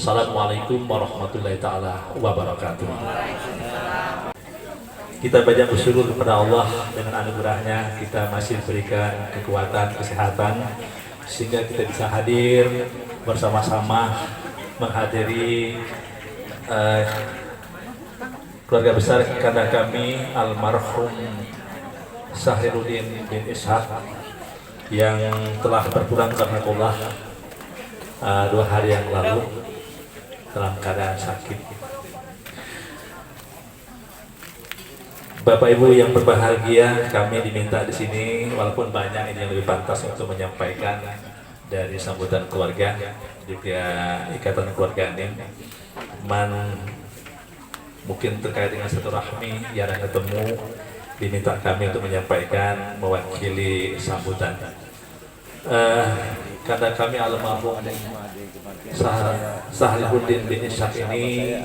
Assalamualaikum warahmatullahi taala wabarakatuh. Kita banyak bersyukur kepada Allah dengan anugerahnya kita masih diberikan kekuatan, kesehatan sehingga kita bisa hadir bersama-sama menghadiri keluarga besar kakanda kami almarhum Sahirudin bin Ishaq yang telah berpulang karena Allah 2 hari yang lalu dalam keadaan sakit. Bapak Ibu yang berbahagia, kami diminta di sini, walaupun banyak ini yang lebih pantas untuk menyampaikan dari sambutan keluarga, juga ikatan keluarga ini, mungkin terkait dengan silaturahmi yang ketemu, diminta kami untuk menyampaikan mewakili sambutan. Karena kami almarhum Sahirudin bin Ishaq ini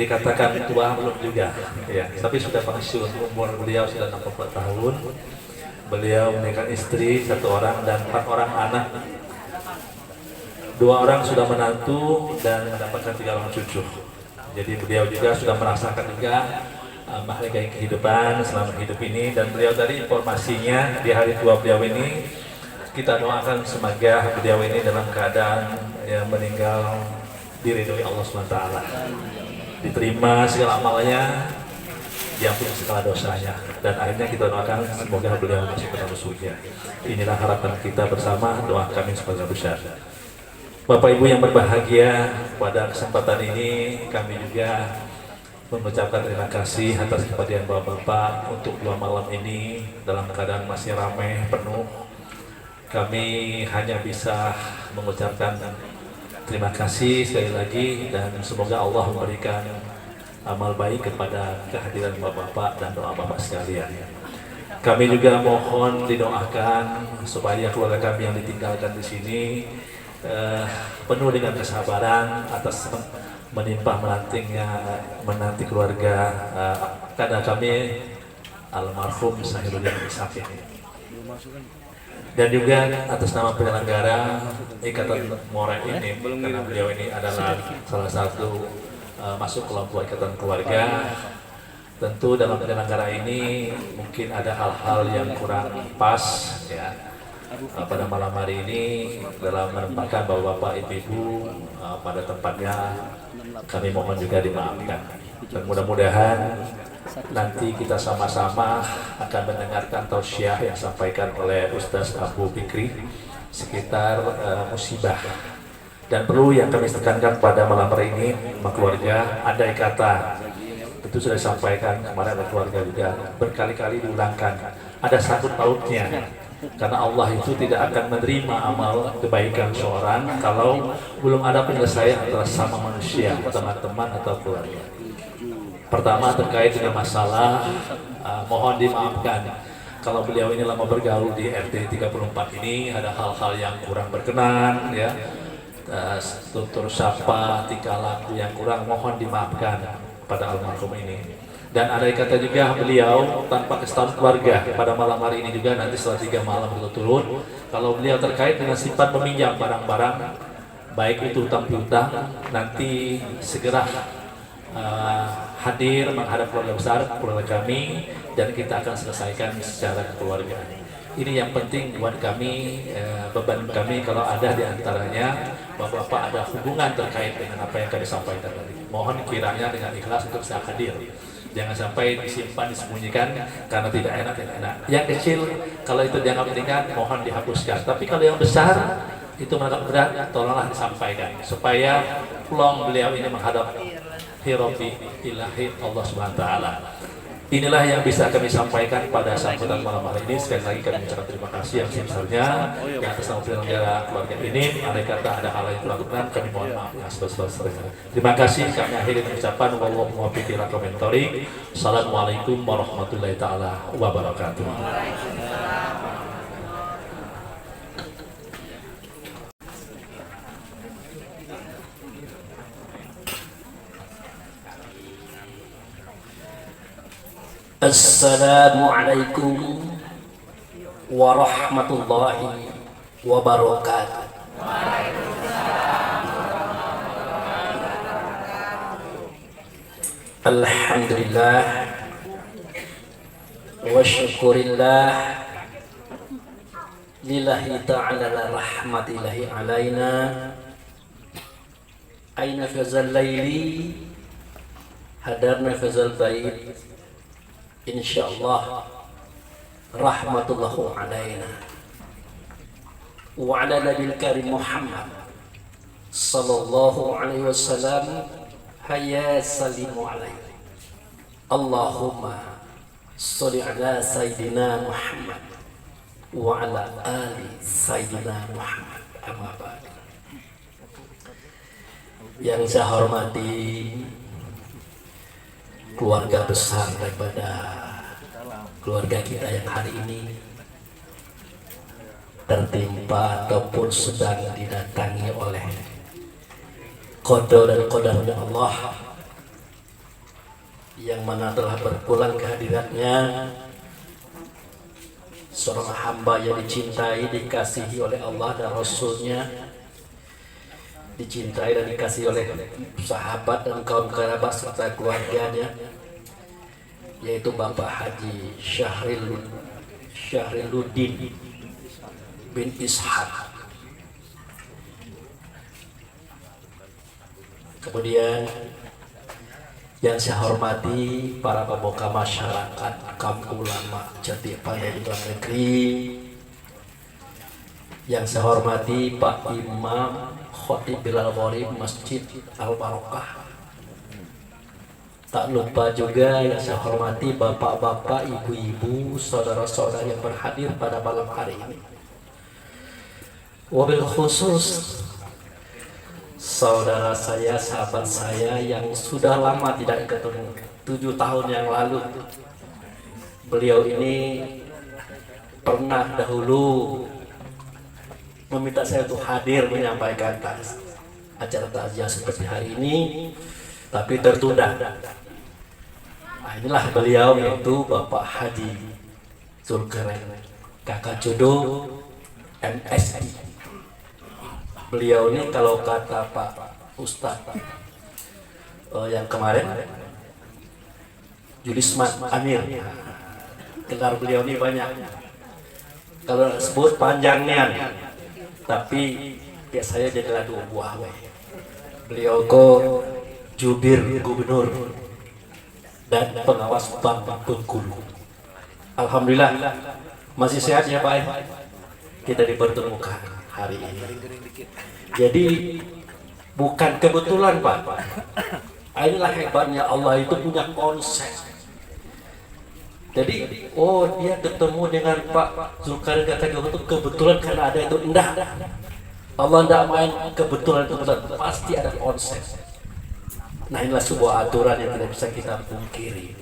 dikatakan tua belum juga ya, tapi sudah pensiun. Umur beliau sudah 64 tahun. Beliau menikah istri 1 orang dan 4 orang anak. 2 orang sudah menantu dan mendapatkan 3 orang cucu. Jadi beliau juga sudah merasakan juga menghargai kehidupan selama hidup ini. Dan beliau tadi informasinya di hari tua beliau ini, kita doakan semoga beliau ini dalam keadaan yang meninggal diridhoi Allah SWT, diterima segala amalnya, diampuni segala dosanya, dan akhirnya kita doakan semoga beliau masuk ke dalam surga. Inilah harapan kita bersama, doa kami semoga besar. Bapak Ibu yang berbahagia, pada kesempatan ini kami juga mengucapkan terima kasih atas kehadiran Bapak-bapak untuk 2 malam ini dalam keadaan masih ramai penuh. Kami hanya bisa mengucapkan terima kasih sekali lagi dan semoga Allah memberikan amal baik kepada kehadiran Bapak-bapak dan doa Bapak sekalian. Kami juga mohon didoakan supaya keluarga kami yang ditinggalkan di sini penuh dengan kesabaran atas menimpa menanti keluarga karena kami almarhum Sahirudin bin Ishaq ini. Dan juga atas nama penyelenggara Ikatan Morai ini, karena beliau ini adalah salah satu masuk kelompok ikatan keluarga. Tentu dalam penyelenggara ini mungkin ada hal-hal yang kurang pas ya. Pada malam hari ini dalam menempatkan bapak-bapak ibu-ibu pada tempatnya, kami mohon juga dimaafkan. Dan mudah-mudahan nanti kita sama-sama akan mendengarkan tausiah yang disampaikan oleh Ustaz Abu Fikri sekitar musibah. Dan perlu yang kami tekankan pada malam hari ini, keluarga, andai kata itu sudah disampaikan kemarin oleh keluarga juga berkali-kali diulangkan, ada sangkut pautnya, karena Allah itu tidak akan menerima amal kebaikan seorang kalau belum ada penyelesaian antara sama manusia, teman-teman atau keluarga. Pertama terkait dengan masalah mohon dimaafkan kalau beliau ini lama bergaul di RT 34 ini ada hal-hal yang kurang berkenan ya, tutur sapa, tingkah laku yang kurang, mohon dimaafkan pada almarhum ini. Dan ada kata juga beliau tanpa kesetahuan keluarga pada malam hari ini juga nanti setelah 3 malam berturut-turut, kalau beliau terkait dengan sifat meminjam barang-barang baik itu utang piutang, nanti segera hadir menghadap keluarga besar, keluarga kami, dan kita akan selesaikan secara kekeluargaan. Ini yang penting buat kami, beban kami kalau ada di antaranya bapak-bapak ada hubungan terkait dengan apa yang kami sampaikan tadi. Mohon kiranya dengan ikhlas untuk bisa hadir. Jangan sampai disimpan, disembunyikan karena tidak enak. Yang kecil kalau itu dianggap ringan, mohon dihapuskan. Tapi kalau yang besar itu menganggap berat, tolonglah disampaikan supaya plong beliau ini menghadap Hirobi ilahi Allah Subhanahu wa ta'ala. Inilah yang bisa kami sampaikan pada sambutan malam hari ini. Sekali lagi kami ucapkan terima kasih yang sebesarnya yang atas nama penyelenggara keluarga ini. Andai kata ada hal yang kurang kami mohon maaf yang sebesar-besarnya. Terima kasih. Kami akhiri dengan ucapan wallahu muwaffiq ila aqwamit thoriq. Assalamualaikum warahmatullahi taala wabarakatuh. Assalamualaikum warahmatullahi wabarakatuh. Alhamdulillah wa syukurillah lillahi ta'ala la rahmatillahi alaina aina fazal laili hadarna fazal bait insyaallah rahmatullahu alaina wa ala nabil karim Muhammad sallallahu alaihi wasallam hayya salimu alaihi Allahumma sholli ala sayyidina Muhammad wa ala ali sayyidina Muhammad. Amma ba'd. Yang saya hormati keluarga besar daripada keluarga kita yang hari ini tertimpa ataupun sedang didatangi oleh qada dan qadarnya Allah, yang mana telah berpulang kehadiratnya seorang hamba yang dicintai, dikasihi oleh Allah dan Rasulnya, dicintai dan dikasihi oleh sahabat dan kaum kerabat serta keluarganya, yaitu Bapak Haji Syahriluddin bin Ishaq. Kemudian yang saya hormati para pemuka masyarakat, kaum ulama Jati pada di luar negeri. Yang saya hormati Pak Imam Khatib Bilal Gharib Masjid Al Barokah. Tak lupa juga yang saya hormati bapak-bapak, ibu-ibu, saudara-saudara yang berhadir pada malam hari ini. Wabil khusus saudara saya, sahabat saya yang sudah lama tidak ketemu, 7 tahun yang lalu. Beliau ini pernah dahulu meminta saya untuk hadir menyampaikan acara takziah seperti hari ini, tapi tertunda. Nah, inilah beliau, yaitu Bapak Haji Zulkarnain Kakak Jodoh MSI. Beliau ini kalau kata Pak Ustadz yang kemarin Julisman Amir, gelar beliau ini banyak, kalau sebut panjangnya, tapi ya saya jadilah 2 buah. Beliau kok jubir gubernur dan pengawas Bank Bengkulu. Alhamdulillah masih sehat ya Pak. Kita dipertemukan hari ini. Jadi bukan kebetulan Pak. Inilah hebatnya Allah, itu punya konsep. Jadi dia ketemu dengan Pak Zulkarnain Kakak Jodoh itu kebetulan karena ada itu. Enggak. Allah tidak main kebetulan, pasti ada konsep. Nah, inilah sebuah aturan yang tidak bisa kita pungkiri.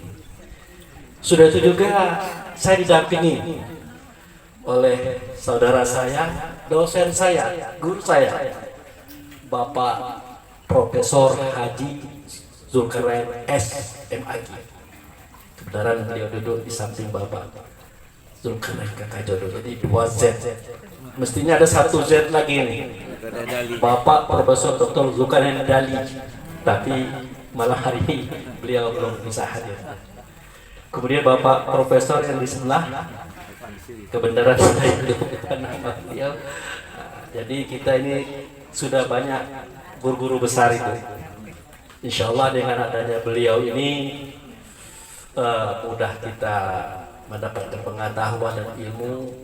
Sudah itu juga saya didampingi oleh saudara saya, dosen saya, guru saya, Bapak Profesor Haji Zulkarnain SMAG. Kebenaran beliau duduk di samping Bapak Zulkarnain Kakak Jodoh, jadi 2 Z. Mestinya ada 1 Z lagi nih, Bapak Profesor Dr. Zulkarnain Dali, tapi malah hari ini beliau belum bisa hadir. Kemudian Bapak Profesor yang di sebelah, kebenaran saya bukan nama beliau. Jadi kita ini sudah banyak guru-guru besar itu. Insya Allah dengan adanya beliau ini mudah kita mendapatkan pengetahuan dan ilmu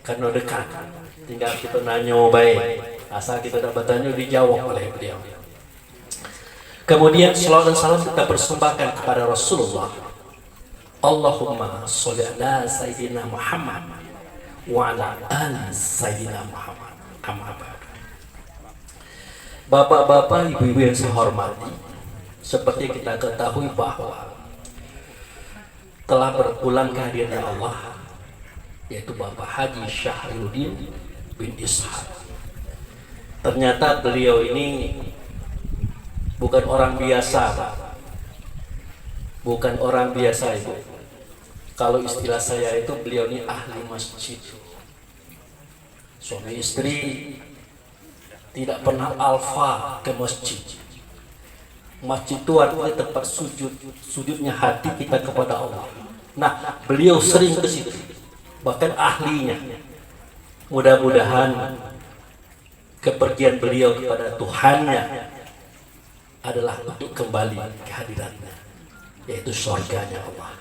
karena dekat. Tinggal kita nanya baik, asal kita dapat tanya dijawab oleh beliau. Kemudian salawat dan salam kita persembahkan kepada Rasulullah. Allahumma sholli ala sayyidina Muhammad wa ala ali sayyidina Muhammad. Amma ba'd. Bapak-bapak, ibu-ibu yang saya hormati, seperti kita ketahui bahwa telah berpulang kehadiran Allah, yaitu Bapak Haji Syahriluddin bin Ishaq. Ternyata beliau ini bukan orang biasa, Pak. Bukan orang biasa itu. Kalau istilah saya itu, beliau ini ahli masjid. Suami istri tidak pernah alfa ke masjid. Masjid itu artinya tempat sujudnya hati kita kepada Allah. Nah, beliau sering ke situ, bahkan ahlinya. Mudah-mudahan kepergian beliau kepada Tuhannya adalah untuk kembali ke hadiratnya, yaitu surganya Allah.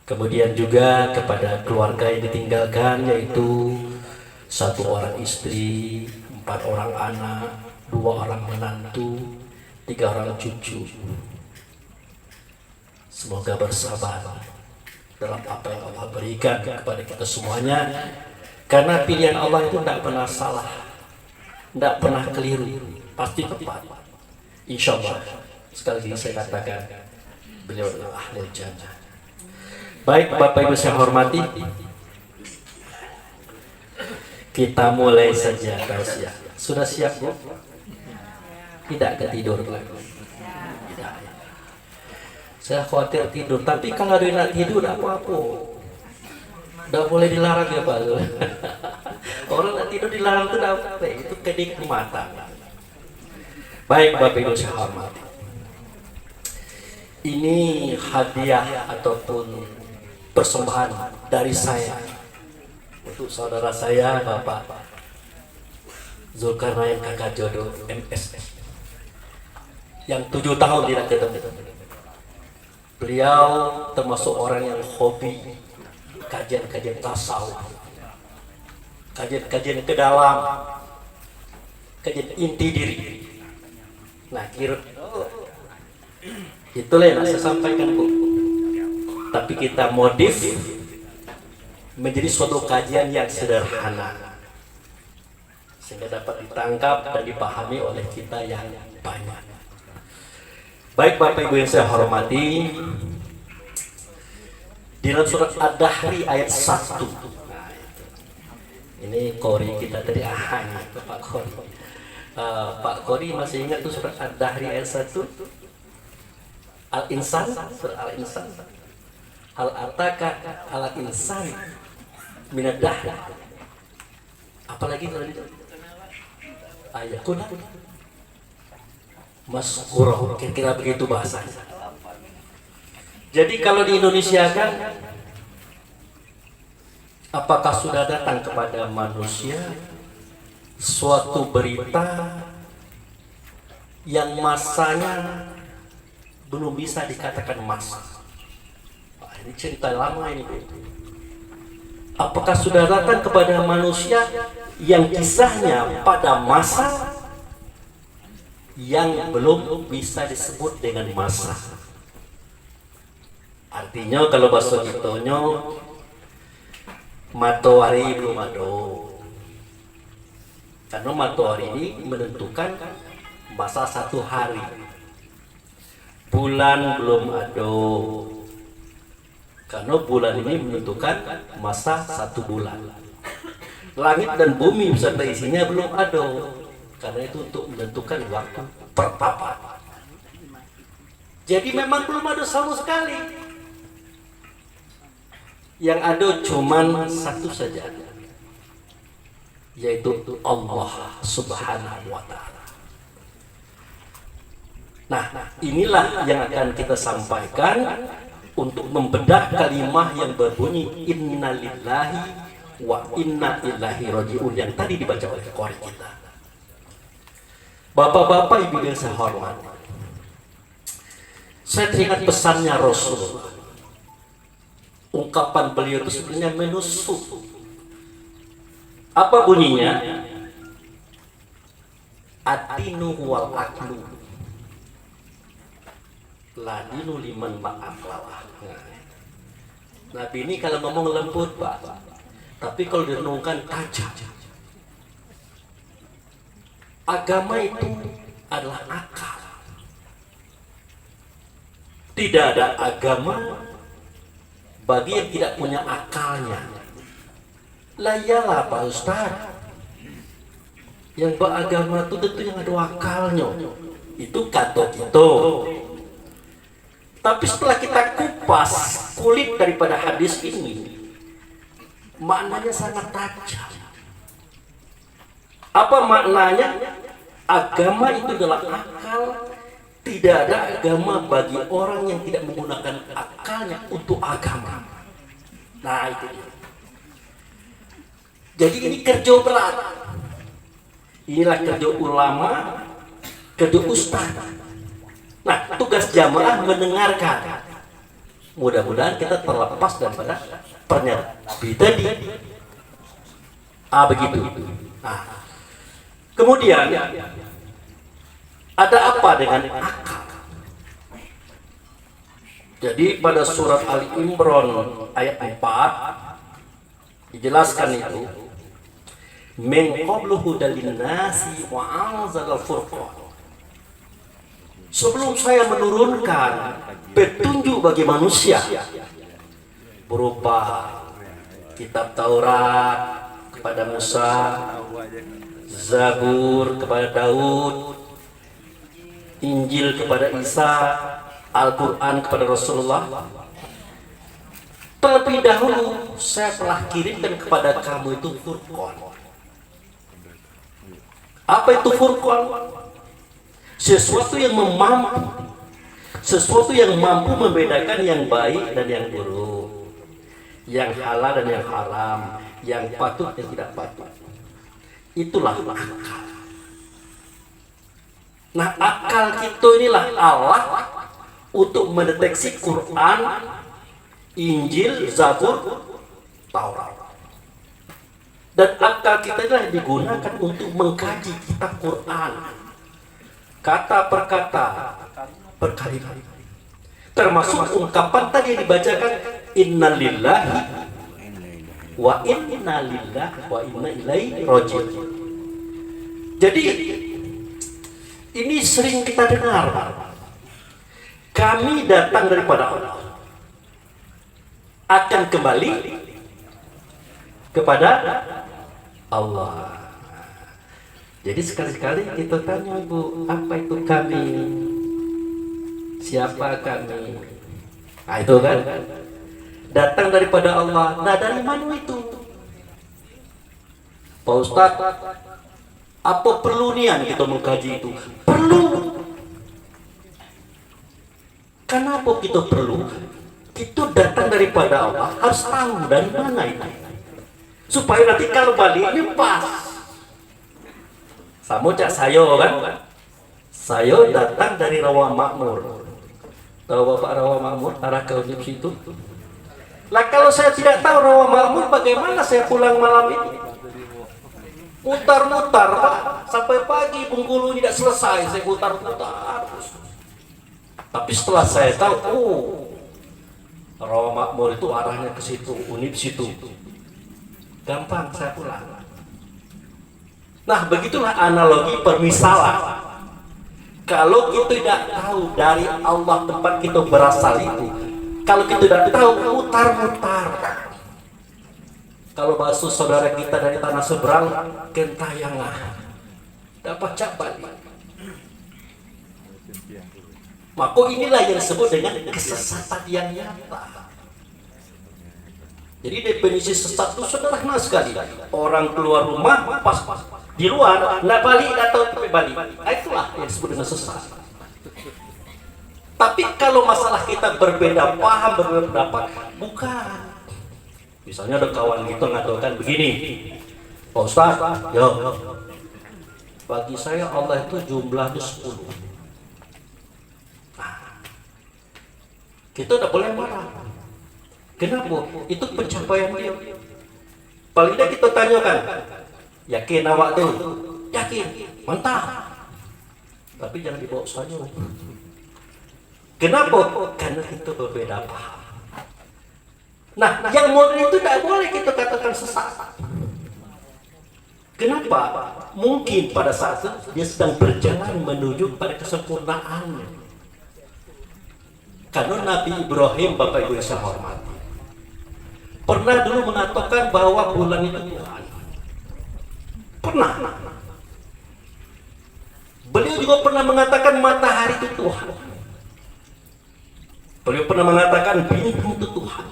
Kemudian juga kepada keluarga yang ditinggalkan, yaitu 1 orang istri, 4 orang anak, 2 orang menantu, 3 orang cucu. Semoga bersabar dalam apa yang Allah berikan kepada kita semuanya, karena pilihan Allah itu tidak pernah salah, tidak pernah keliru, pasti tepat. Insya Allah. Sekali lagi saya katakan, beliau adalah ahli jannah. Baik Bapak Ibu saya hormati, kita mulai saja tausiah. Sudah siap Bu? Tidak ketidur lagi. Tidak. Saya khawatir tidur, tapi kalau dia nak tidur tidak apa-apa. Tidak boleh dilarang ya Pak. Orang nak tidur dilarang itu tidak apa, itu kedip mata. Baik Bapak Ibu saya hormati, ini hadiah ataupun persembahan dari saya untuk saudara saya Bapak Zulkarnain Kakak Jodoh MS yang 7 tahun tidak ketemu. Beliau termasuk orang yang hobi kajian-kajian tasawuf, kajian-kajian ke dalam, kajian inti diri. Nah, itulah yang saya sampaikan Bu. Tapi kita modif menjadi suatu kajian yang sederhana, sehingga dapat ditangkap dan dipahami oleh kita yang banyak. Baik Bapak Ibu yang saya hormati, di dalam surat Ad-Dahri ayat 1. Nah, ini Qori kita tadi Pak Qori. Pak Qori masih ingat tuh surat Ad-Dahri ayat 1? Al-Insan, surat Al-Insan. Hal ataka ala insan minad dahr. Apalagi kalau itu ayakun maskurah, kira-kira begitu bahasanya. Jadi kalau di Indonesia kan, apakah sudah datang kepada manusia suatu berita yang masanya belum bisa dikatakan masa? Ini cerita lama ini Bu. Apakah sudah datang kepada manusia yang kisahnya pada masa yang belum bisa disebut dengan masa? Artinya kalau bahasa Jitonyo, matahari belum ada. Karena matahari ini menentukan masa 1 hari. Bulan belum ada. Karena bulan ini menentukan masa 1 bulan. Langit dan bumi beserta isinya belum ada. Karena itu untuk menentukan waktu pertapa. Jadi memang belum ada sama sekali. Yang ada cuman satu saja, yaitu Allah Subhanahu wa Ta'ala. Nah, inilah yang akan kita sampaikan untuk membedah kalimat yang berbunyi innalillahi wa inna ilaihi raji'un yang tadi dibaca oleh qori kita. Bapak-bapak, ibu yang saya hormati, saya teringat pesannya Rasulullah. Ungkapan beliau itu sebenarnya menusuk. Apa bunyinya? Ad-dinu wal aklu la dinu liman ma'aklah. Nabi ini kalau ngomong lembut Pak, tapi kalau direnungkan tajam. Agama itu adalah akal. Tidak ada agama bagi yang tidak punya akalnya. Lah iyalah Pak Ustaz, yang beragama itu tentu yang ada akalnya. Itu kata itu. Tapi setelah kita kupas kulit daripada hadis ini, maknanya sangat tajam. Apa maknanya? Agama itu adalah akal. Tidak ada agama bagi orang yang tidak menggunakan akalnya untuk agama. Nah itu dia. Jadi ini kerja berat. Inilah kerja ulama, kerja ustaz. Nah, tugas jamaah mendengarkan. Mudah-mudahan kita terlepas daripada pernyataan tadi. Begitu. Nah, kemudian ada apa dengan akal? Jadi pada surat Ali Imran ayat 4 dijelaskan itu, min qablu hudal linnasi wa anzalal furqan. Sebelum saya menurunkan petunjuk bagi manusia berupa kitab Taurat kepada Musa, Zabur kepada Daud, Injil kepada Isa, Al-Quran kepada Rasulullah. Terlebih dahulu saya telah kirimkan kepada kamu itu Furqan. Apa itu Furqan? Sesuatu yang mampu membedakan yang baik dan yang buruk, yang halal dan yang haram, yang patut dan tidak patut. Itulah akal. Nah, akal kita inilah alat untuk mendeteksi Quran, Injil, Zabur, Taurat. Dan akal kita inilah digunakan untuk mengkaji kitab Quran, kata per kata, berkali-kali. Termasuk ungkapan tadi yang dibacakan, innalillahi wa inna lillahi wa inna ilaihi raji'un. Jadi ini sering kita dengar, kami datang daripada Allah, akan kembali kepada Allah. Jadi sekali-kali kita tanya, Ibu, apa itu kami? Siapa kami? Nah itu kan, datang daripada Allah. Nah dari mana itu? Pak Ustadz, apa perlu nian kita mengkaji itu? Perlu. Kenapa kita perlu? Kita datang daripada Allah, harus tahu dari mana itu, supaya nanti kalau balik ini pas. Sama cak saya kan, saya datang dari Rawa Makmur. Tahu Bapak Rawa Makmur, arah ke situ. Lah kalau saya tidak tahu Rawa Makmur, bagaimana saya pulang malam ini? Mutar-mutar Pak, sampai pagi Bengkulu tidak selesai, saya mutar-mutar. Tapi setelah saya tahu, Rawa Makmur itu arahnya ke situ, Unip situ, gampang saya pulang. Nah, begitulah analogi permisalan. Kalau kita tidak tahu dari Allah tempat kita berasal itu, kalau kita tidak tahu, mutar-mutar. Kalau bahasa saudara kita dari tanah seberang, kentayangan, dapat cabat. Maka inilah yang disebut dengan kesesatan yang nyata. Jadi definisi sesat itu sederhana sekali. Orang keluar rumah pas di luar, nggak balik atau balik. Itulah yang disebut dengan sesat. Tapi kalau masalah kita berbeda paham, berbeda pendapat, bukan. Misalnya ada kawan kita mengatakan begini, Pak Ustaz, yo, bagi saya Allah itu jumlahnya 10. Kita tidak boleh marah. Kenapa? Itu pencapaian dia. Paling tidak kita tanyakan, yakin awak tuh? Yakin, mantap. Tapi jangan dibawa saja. Kenapa? Karena itu berbeda paham. Nah, yang modern itu tidak boleh kita katakan sesat. Kenapa? Mungkin pada saat itu dia sedang berjalan menuju pada kesempurnaannya. Karena Nabi Ibrahim, Bapak Ibu yang saya hormati, pernah dulu mengatakan bahwa bulan itu Tuhan. Pernah. Beliau juga pernah mengatakan matahari itu Tuhan. Beliau pernah mengatakan bintang itu Tuhan.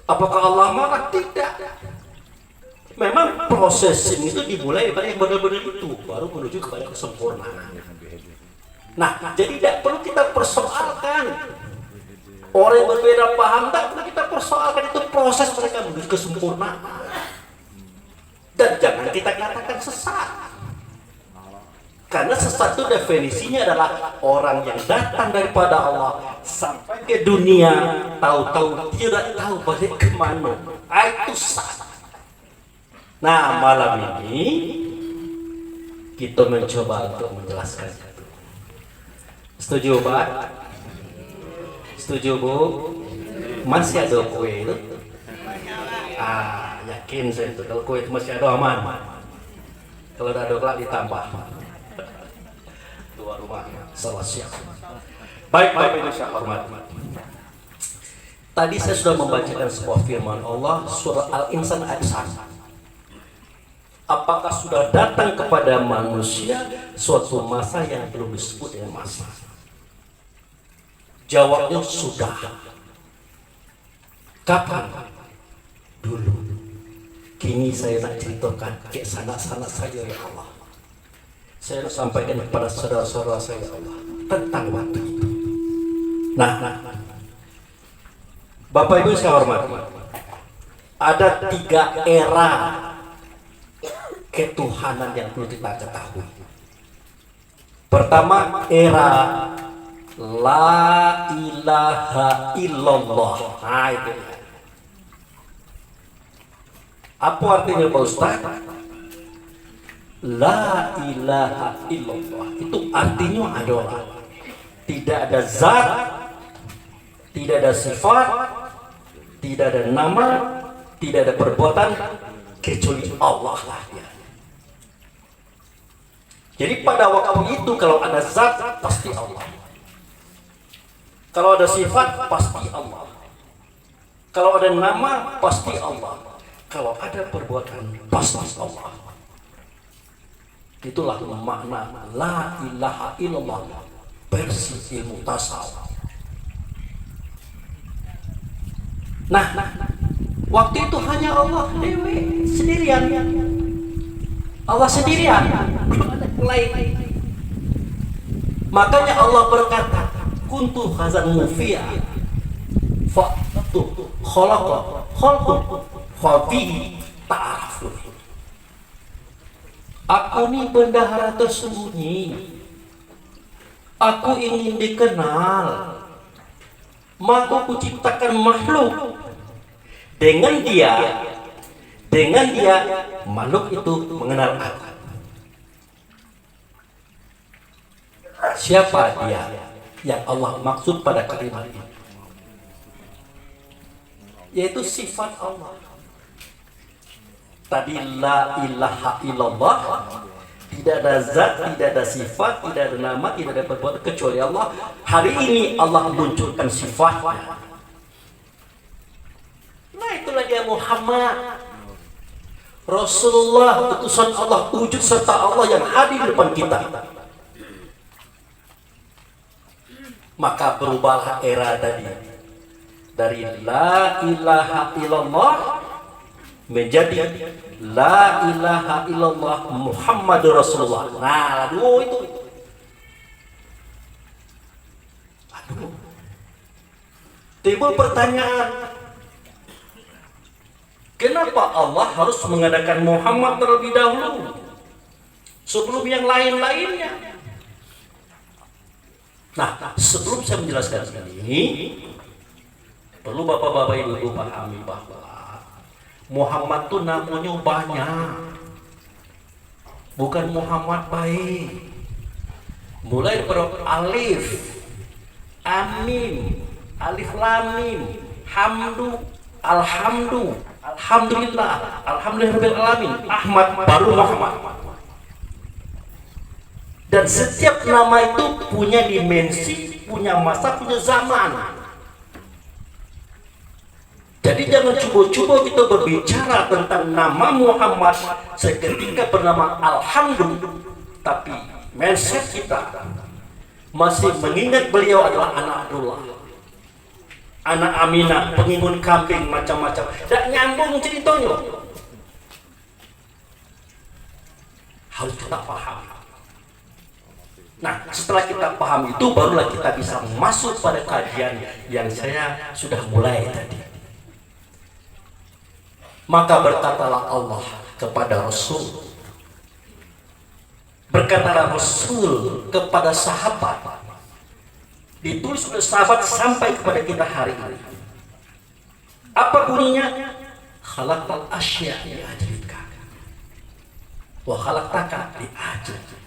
Apakah Allah marah? Tidak. Memang processing itu dimulai dari yang benar-benar itu, baru menuju kepada kesempurnaan. Nah, jadi tidak perlu kita persoalkan. Orang yang berbeda paham, tidak perlu kita persoalkan, itu proses mereka menuju kesempurnaan. Dan jangan kita katakan sesat. Karena sesat itu definisinya adalah orang yang datang daripada Allah sampai ke dunia, tahu-tahu tidak tahu balik kemana. Itu sesat. Nah, malam ini kita mencoba untuk menjelaskan itu. Setuju Pak? Setuju Bu? Masih ada kue itu? Yakin saya itu. Kalau kue itu masih ada aman. Kalau ada kelak ditambah. Dua rumah salah siap. Baik Bapak Ibu saya hormati. Tadi saya sudah membacakan sebuah firman Allah surah Al-Insan ayat 1. Apakah sudah datang kepada manusia suatu masa yang belum disebut dengan masa? Jawabnya sudah. Kapan? Dulu. Kini saya nak ceritakan ke sanak-sanak saya ya Allah. Saya nak sampaikan kepada saudara-saudara saya ya Allah tentang waktu itu. Nah, Bapak Ibu saya hormati. Ada 3 era ketuhanan yang perlu kita ketahui. Pertama, era la ilaha illallah. Nah, itu. Apa artinya Pak Ustaz? La ilaha illallah itu artinya adalah tidak ada zat, tidak ada sifat, tidak ada nama, tidak ada perbuatan kecuali Allah lah ya. Jadi pada waktu itu kalau ada zat pasti Allah. Kalau ada sifat pasti Allah. Kalau ada nama pasti Allah. Kalau ada perbuatan pasti Allah. Itulah makna la ilaha illallah versi ilmu tasawuf. Nah, waktu itu hanya Allah dewe sendirian. Allah sendirian, belum ada yang lain. Makanya Allah berkata, kuntu khazan mufiya fa'tu khalaqa khalqun fabihi ta'arafun. Aku ini bendahara tersembunyi. Aku ingin dikenal. Maka aku ciptakan makhluk. Dengan dia makhluk itu mengenal aku. Siapa dia yang Allah maksud pada kalimat ini? Yaitu sifat Allah. Tadi la ilaha illallah, tidak ada zat, tidak ada sifat, tidak ada nama, tidak ada perbuatan kecuali Allah. Hari ini Allah munculkan sifatnya. Nah, itulah dia Muhammad Rasulullah, utusan Allah, wujud serta Allah yang hadir di depan kita. Maka berubahlah era tadi dari la ilaha illallah menjadi la ilaha illallah Muhammadur Rasulullah. Nah, aduh itu. Aduh. Timbul pertanyaan, kenapa Allah harus mengadakan Muhammad terlebih dahulu sebelum yang lain-lainnya? Nah, sebelum saya menjelaskan ini, perlu bapak-bapak ibu pahami bahwa Muhammad itu namanya banyak, bukan Muhammad baik. Mulai dari alif, amim, alif lamim, hamdu, alhamdu, alhamdulillah, alhamdulillahirabbil alamin, Ahmad baru Muhammad. Dan setiap nama itu punya dimensi, punya masa, punya zaman. Jadi jangan coba-coba kita berbicara tentang nama Muhammad seketika bernama Alhamdulillah, tapi mindset kita masih mengingat beliau adalah anak Abdullah, anak Aminah, pengimun kambing macam-macam. Dan nyambung ceritanya. harus kita paham. Nah, setelah kita paham itu, barulah kita bisa masuk pada kajian yang saya sudah mulai tadi. Maka berkatalah Allah kepada Rasul, berkatalah Rasul kepada sahabat, ditulis oleh sahabat sampai kepada kita hari ini. Apa bunyinya? Khalaqal asya li ajlika wa khalaqtaka li ajli.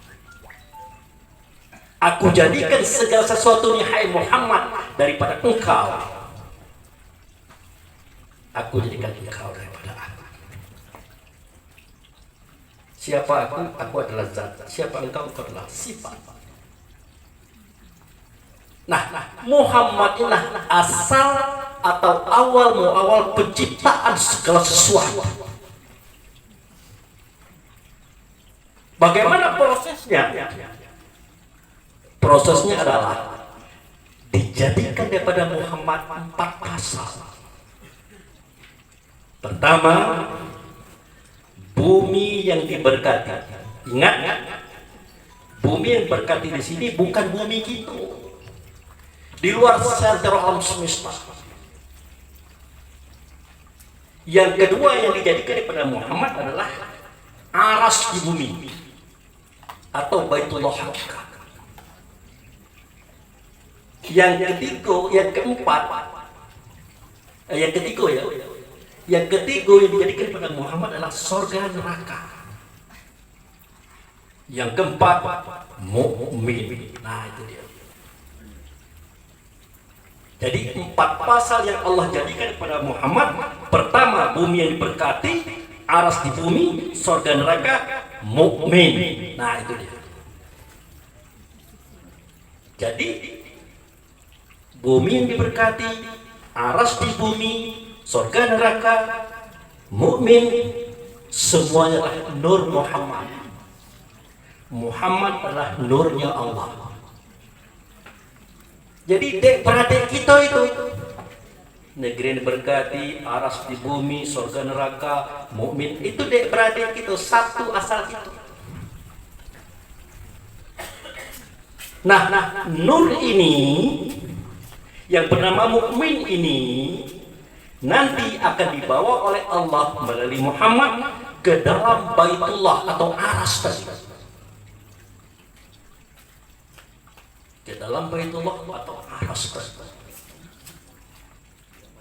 Aku jadikan segala sesuatu nih hai Muhammad daripada engkau. Aku jadikan engkau daripada aku. Siapa aku? Aku adalah zat. Siapa engkau? Engkau adalah sifat. Nah, Muhammad inilah asal atau awal penciptaan segala sesuatu. Bagaimana prosesnya? Prosesnya adalah dijadikan daripada Muhammad 4 asal. Pertama, bumi yang diberkati. Ingat, bumi yang berkati di sini bukan bumi gitu. Di luar sadar alam semesta. Yang kedua yang dijadikan daripada Muhammad adalah aras di bumi atau Baitullah Hakka. Yang ketiga yang ketiga yang dijadikan kepada Muhammad adalah surga neraka. Yang keempat mukmin. Nah, itu dia. Jadi 4 pasal yang Allah jadikan kepada Muhammad. Pertama, bumi yang diberkati, aras di bumi, surga neraka, mukmin. Nah, itu dia. Jadi bumi yang diberkati, aras di bumi, surga neraka, mukmin, semuanya adalah nur Muhammad. Muhammad adalah nurnya Allah. Jadi dek beradik kita itu, negeri yang diberkati, aras di bumi, surga neraka, mukmin, itu dek beradik kita, satu asal itu. Nah, nur ini yang bernama mukmin ini nanti akan dibawa oleh Allah melalui Muhammad ke dalam Baitullah atau aras tadi. Ke dalam Baitullah atau aras tadi.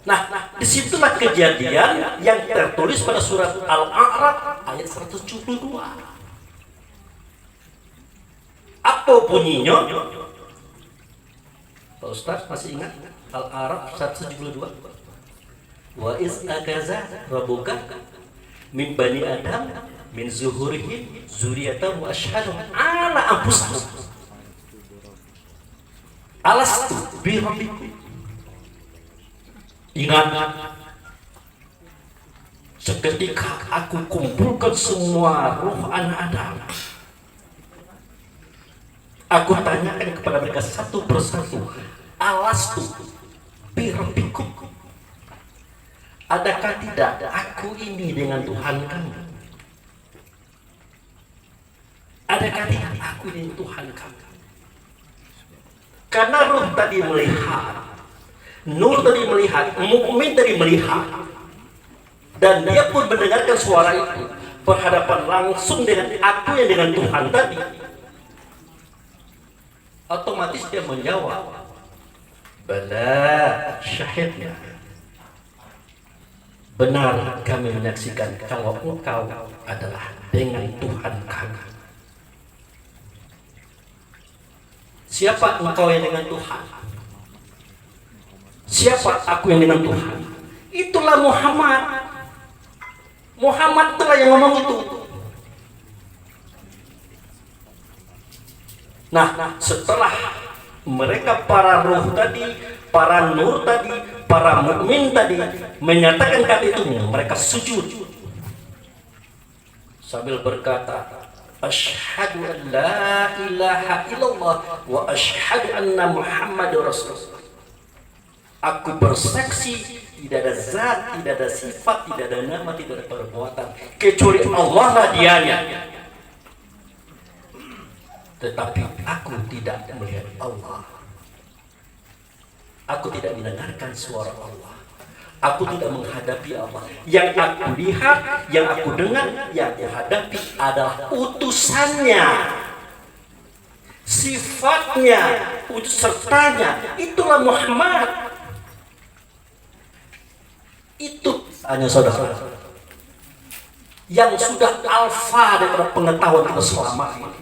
Nah, disitulah kejadian yang tertulis pada surat Al-A'raf ayat 172. Apa bunyinya? Pak Ustaz masih ingat Al-A'raf 172? Wa iz akaza rabbuka min bani adam min zuhurihim zuriyatahum wa asyhadahum ala anfusihim alastu bi rabbikum. Ingat, seketika aku kumpulkan semua ruh anak Adam, aku tanyakan kepada mereka satu persatu, alastu bi rabbikum, adakah tidak aku ini dengan Tuhan kamu? Adakah tidak aku ini dengan Tuhan kamu? Karena ruh tadi melihat, nur tadi melihat, mukmin tadi melihat, dan dia pun mendengarkan suara itu berhadapan langsung dengan aku yang dengan Tuhan tadi. Otomatis dia menjawab, bala syahidna, benar kami menyaksikan kalau engkau adalah dengan Tuhan kami. Siapa engkau yang dengan Tuhan? Siapa aku yang dengan Tuhan? Itulah Muhammad. Muhammad itulah yang ngomong itu. Nah, setelah mereka para ruh tadi, para nur tadi, para mukmin tadi menyatakan kata itu, mereka sujud sambil berkata, asyhadu an la ilaha illallah wa asyhadu anna Muhammadur Rasulullah. Aku bersaksi tidak ada zat, tidak ada sifat, tidak ada nama, tidak ada perbuatan kecuali Allah lah dianya. tetapi aku tidak melihat Allah. Aku tidak mendengarkan suara Allah. Aku tidak menghadapi Allah. Yang aku lihat, yang aku dengar, yang aku hadapi adalah utusannya, sifatnya, utus sertanya. Itulah Muhammad. Itu hanya saudara yang sudah alfa daripada pengetahuan kita selama ini.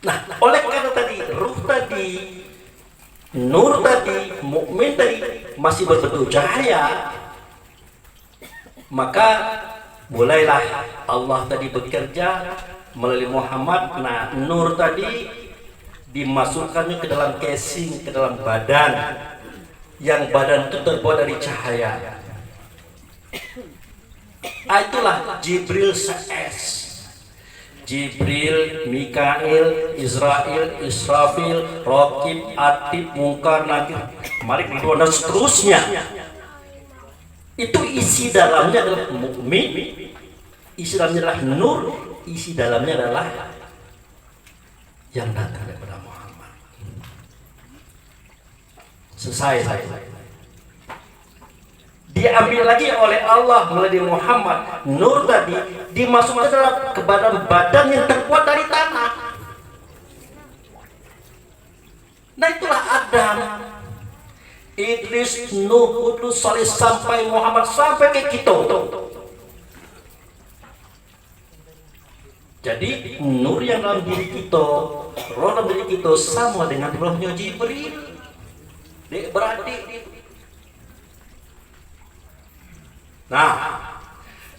Nah, oleh karena tadi ruh tadi, nur tadi, mukmin tadi masih berbentuk cahaya, maka mulailah Allah tadi bekerja melalui Muhammad. Nah, nur tadi dimasukkannya ke dalam casing, ke dalam badan, yang badan itu terbuat dari cahaya. Itulah Jibril CS. Jibril, Mikail, Israel, Israfil, Raqib, Atid, Munkar, Nakir, Malik, Ridwan dan seterusnya. Itu isi dalamnya adalah mukmin, isi dalamnya adalah nur, isi dalamnya adalah yang datang daripada Muhammad. Selesai saya. Diambil lagi oleh Allah melalui Muhammad, nur tadi dimasukkan ke dalam badan yang terbuat dari tanah. Nah, itulah Adam, Idris, Nuh, Hud, Saleh sampai Muhammad sampai ke kita. Jadi nur yang dalam diri kita, roh dalam diri kita sama dengan rohnya Jibril. Beradik. Nah,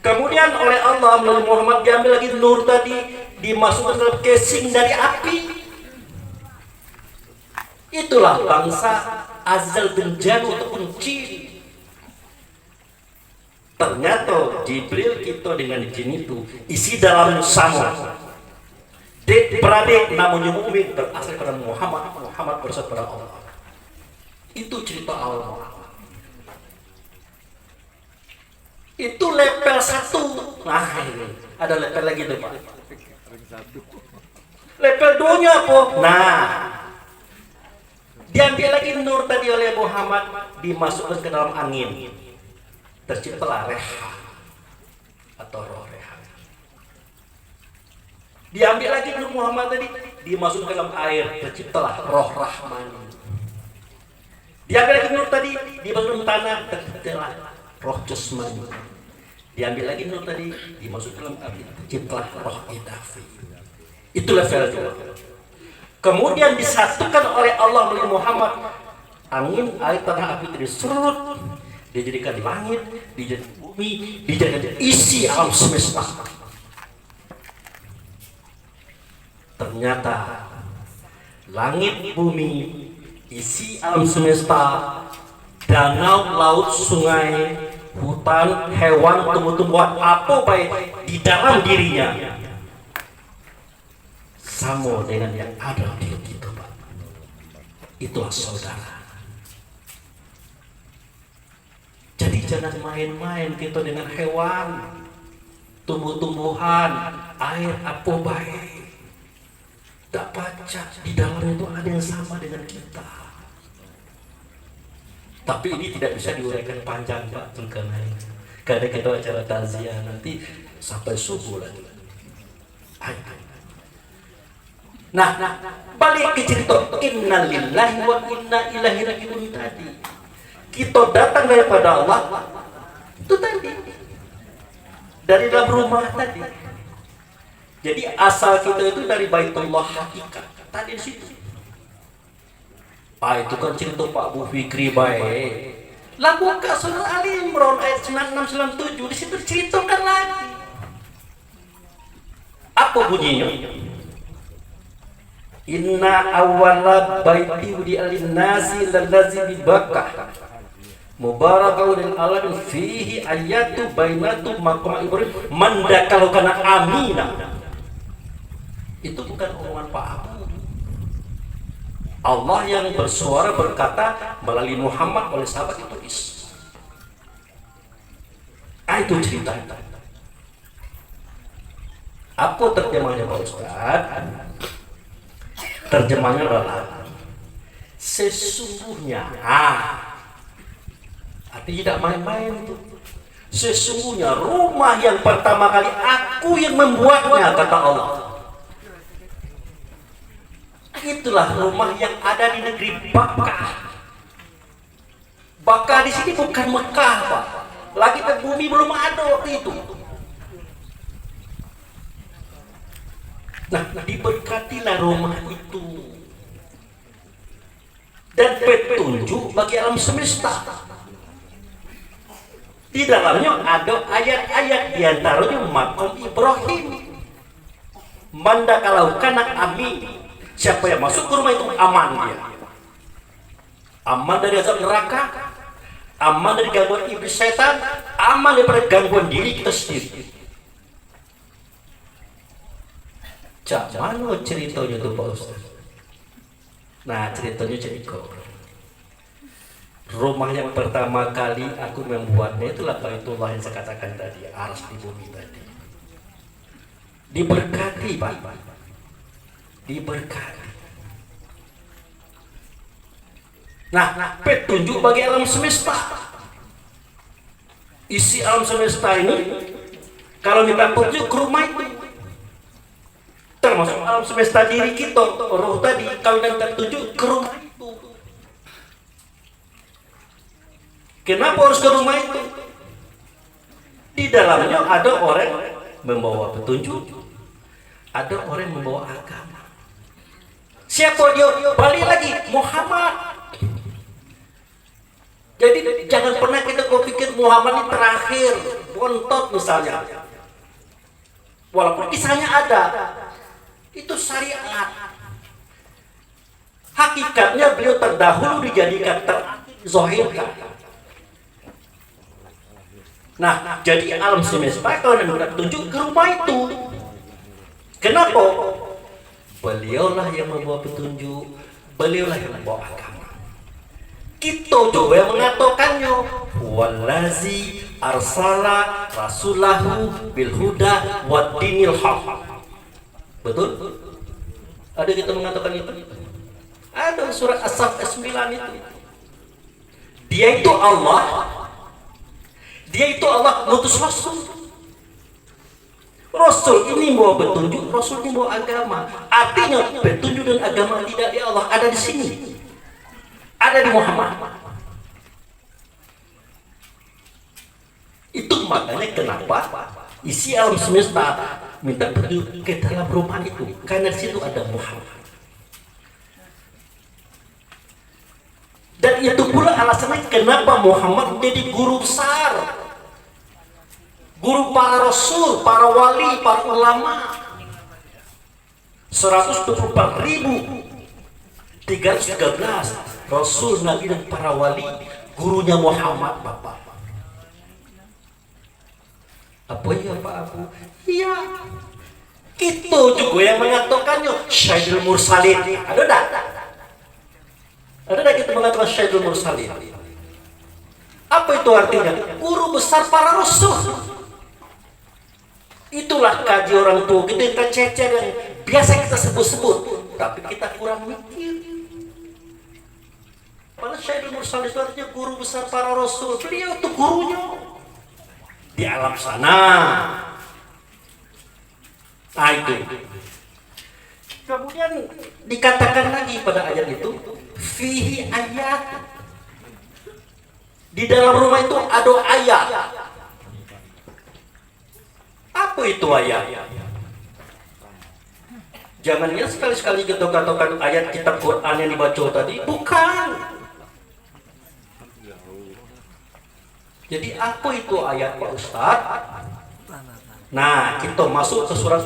kemudian oleh Allah melalui Muhammad diambil lagi nur tadi, dimasukkan dalam casing dari api. Itulah bangsa Azal bin Janu ataupun jin. Ternyata Jibril kita dengan jin itu isi dalam sama. Dek beradik namun yang mukmin berasal pada Muhammad, Muhammad berasal pada Allah. Itu cerita Allah. Itu level 1. Nah, ini ada level lagi tuh Pak. Level 2 nya apa? Nah, diambil lagi nur tadi oleh Muhammad, dimasukkan ke dalam angin, terciptalah reha atau roh reha. Diambil lagi nur Muhammad tadi, dimasukkan ke dalam air, terciptalah roh rahman. Diambil lagi nur tadi, dimasukkan ke tanah, terciptalah roh jasmani. Diambil lagi nur tadi, dimasukkan dalam api, terciptalah roh idafi. Itu level 2. Kemudian disatukan oleh Allah melalui Muhammad, angin, air, tanah, api tadi serut, dijadikan langit, dijadikan bumi, dijadikan isi alam semesta. Ternyata langit, bumi, isi alam semesta, danau, laut, sungai, hutan, hewan, tumbuh-tumbuhan, apa baik di dalam dirinya sama dengan yang ada di kita, Pak. Itulah saudara. Jadi jangan main-main kita dengan hewan, tumbuh-tumbuhan, air, apa baik. Tak baca di dalamnya itu ada yang sama dengan kita. Tapi ini tidak bisa diuraikan panjang Pak, karena kita acara takziah nanti sampai subuh lagi. Nah, balik ke cerita inna lillahi wa inna ilaihi raji'un tadi. Kita datang daripada Allah itu tadi, dari dalam rumah tadi. Jadi asal kita itu dari Baitullah hakikat tadi di situ. Itu kan cerita Pak Bu Fikri baik. Lagu Kak Surah Ali Imran ayat 9697 di situ ceritakan lagi. Apa bunyinya? Inna awwala baiti wudi'a lin-nasi lallazi bi Bakkah mubarakun lil alamin fihi ayatu bainatu maqam Ibrahim man dakalu kana amina. Itu bukan omongan Pak Abu. Allah yang bersuara berkata melalui Muhammad oleh sahabat ditulis. Itu cerita. Apa terjemahnya Pak Ustaz? Terjemahnya adalah sesungguhnya. Artinya tidak main-main tuh. Sesungguhnya rumah yang pertama kali aku yang membuatnya, kata Allah. Itulah rumah yang ada di negeri Bakkah. Bakkah di sini bukan Mekah, Pak. Lagi bumi belum ada waktu itu. Nah, diberkatilah rumah itu dan petunjuk bagi alam semesta. Di dalamnya ada ayat-ayat, diantaranya makom Ibrahim. Manda kalau kanak amin, siapa yang masuk ke rumah itu aman dia. Aman dari azab neraka, aman dari gangguan iblis setan, aman daripada gangguan diri kita sendiri. Mana ceritanya tuh Pak Ustaz? Nah, ceritanya cerita. Rumah yang pertama kali aku membuatnya itulah Baitullah yang saya katakan tadi, aras di bumi tadi. Diberkati, Pak. Diberkati. Nah, petunjuk bagi alam semesta. Isi alam semesta ini, kalau kita petunjuk ke rumah itu, termasuk alam semesta diri kita, roh tadi, kalau kita tuju ke rumah itu. Kenapa harus ke rumah itu? Di dalamnya ada orang membawa petunjuk, ada orang membawa agama. Siapa dia? Balik lagi, Muhammad. Jadi jangan pernah kita pikir Muhammad ini terakhir, bontot misalnya. Walaupun kisahnya ada, itu syariat. Hakikatnya beliau terdahulu dijadikan terzohirkan. Nah, jadi alam semesta kalau Anda tunjuk ke rumah itu. Kenapa? Beliaulah yang membawa petunjuk, beliaulah yang membawa agama. Kita juga yang mengatakannya. Wallazi arsala rasulahu bil huda wad dinil haq. Betul? Ada kita mengatakan itu? Ada surat As-Saff 9 itu. Dia itu Allah. Dia itu Allah mengutus Rasul. Rasul ini bawa petunjuk, Rasul ini bawa agama. Artinya petunjuk dan agama tidak di Allah, ada di sini. Ada di Muhammad. Itu makanya kenapa isi alam semesta minta pergi ke dalam rumah itu, karena di situ ada Muhammad. Dan itu pula alasannya kenapa Muhammad menjadi guru besar, guru para rasul, para wali, para ulama. 124.313 rasul, nabi dan para wali, gurunya Muhammad, Bapak. Apa ya Pak Abu? Iya, itu juga yang mengatakannya Syaidul Mursalin. Ada tak? Ada tak kita mengatakan Syaidul Mursalin? Apa itu artinya? Guru besar para rasul. Itulah kaji orang tua kita, yang cecer yang biasa kita sebut-sebut, tapi kita kurang mikir. Padahal Syaidul Mursalin itu artinya guru besar para rasul. Beliau itu gurunya di alam sana. Nah itu. Kemudian dikatakan lagi pada ayat itu, fihi ayat. Di dalam rumah itu ada ayat. Apa itu ayat? Jangannya sekali-sekali kita katakan ayat kitab Quran yang dibaca tadi, bukan. Jadi apa itu ayat Pak Ustaz? Nah, kita masuk ke surat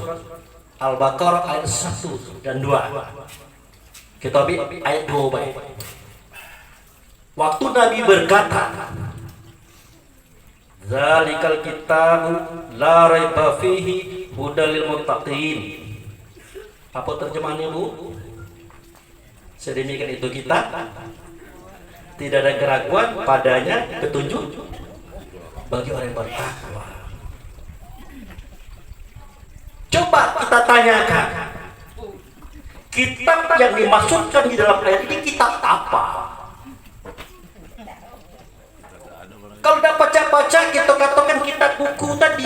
Al-Baqarah ayat 1 dan 2. Kita ambil ayat 2 baik. Waktu Nabi berkata, Zalikal kitabu la raiba fihi hudal lil muttaqin. Apa terjemahannya, Bu? Sedemikian itu kita tidak ada keraguan padanya, petunjuk bagi orang yang bertakwa. Coba Coba kita tanyakan, kitab yang dimaksudkan di dalam ayat ini kitab apa? Kalau tidak baca-baca, kita katakan kitab buku tadi.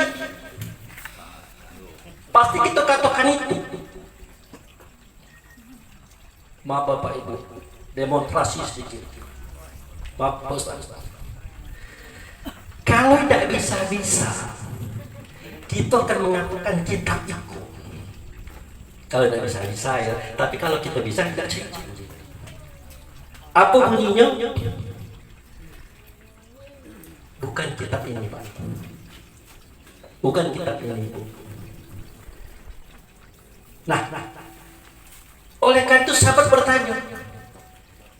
Pasti kita katakan itu. Maaf Bapak Ibu, demonstrasi sedikit. Maaf Pak Ustaz. Kalau tidak bisa-bisa, kita akan mengatakan kitab itu. Kalau tidak bisa-bisa ya, tapi kalau kita bisa tidak sih. Apa bunyinya? Bukan kitab ini Pak. Bukan kitab ini Bu. Nah, oleh karena itu sahabat bertanya,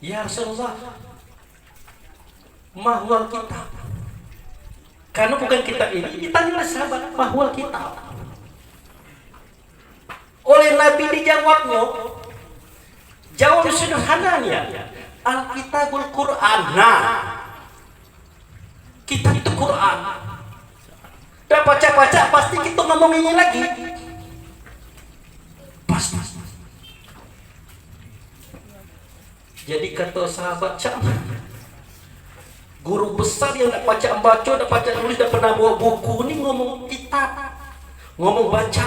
ya Rasulullah, mahwal kitab. Karena bukan kitab ini, ditanya oleh sahabat, mahwal kitab. Oleh Nabi dijawabnya, jawab sederhananya, Alkitabul Quran. Nah, kitab itu Quran. Dan baca-baca pasti kita ngomong ini lagi. Pasti. Jadi kata sahabat jangan. Guru besar yang tidak baca, tidak baca tulis, tidak pernah bawa buku ini ngomong kitab, ngomong baca.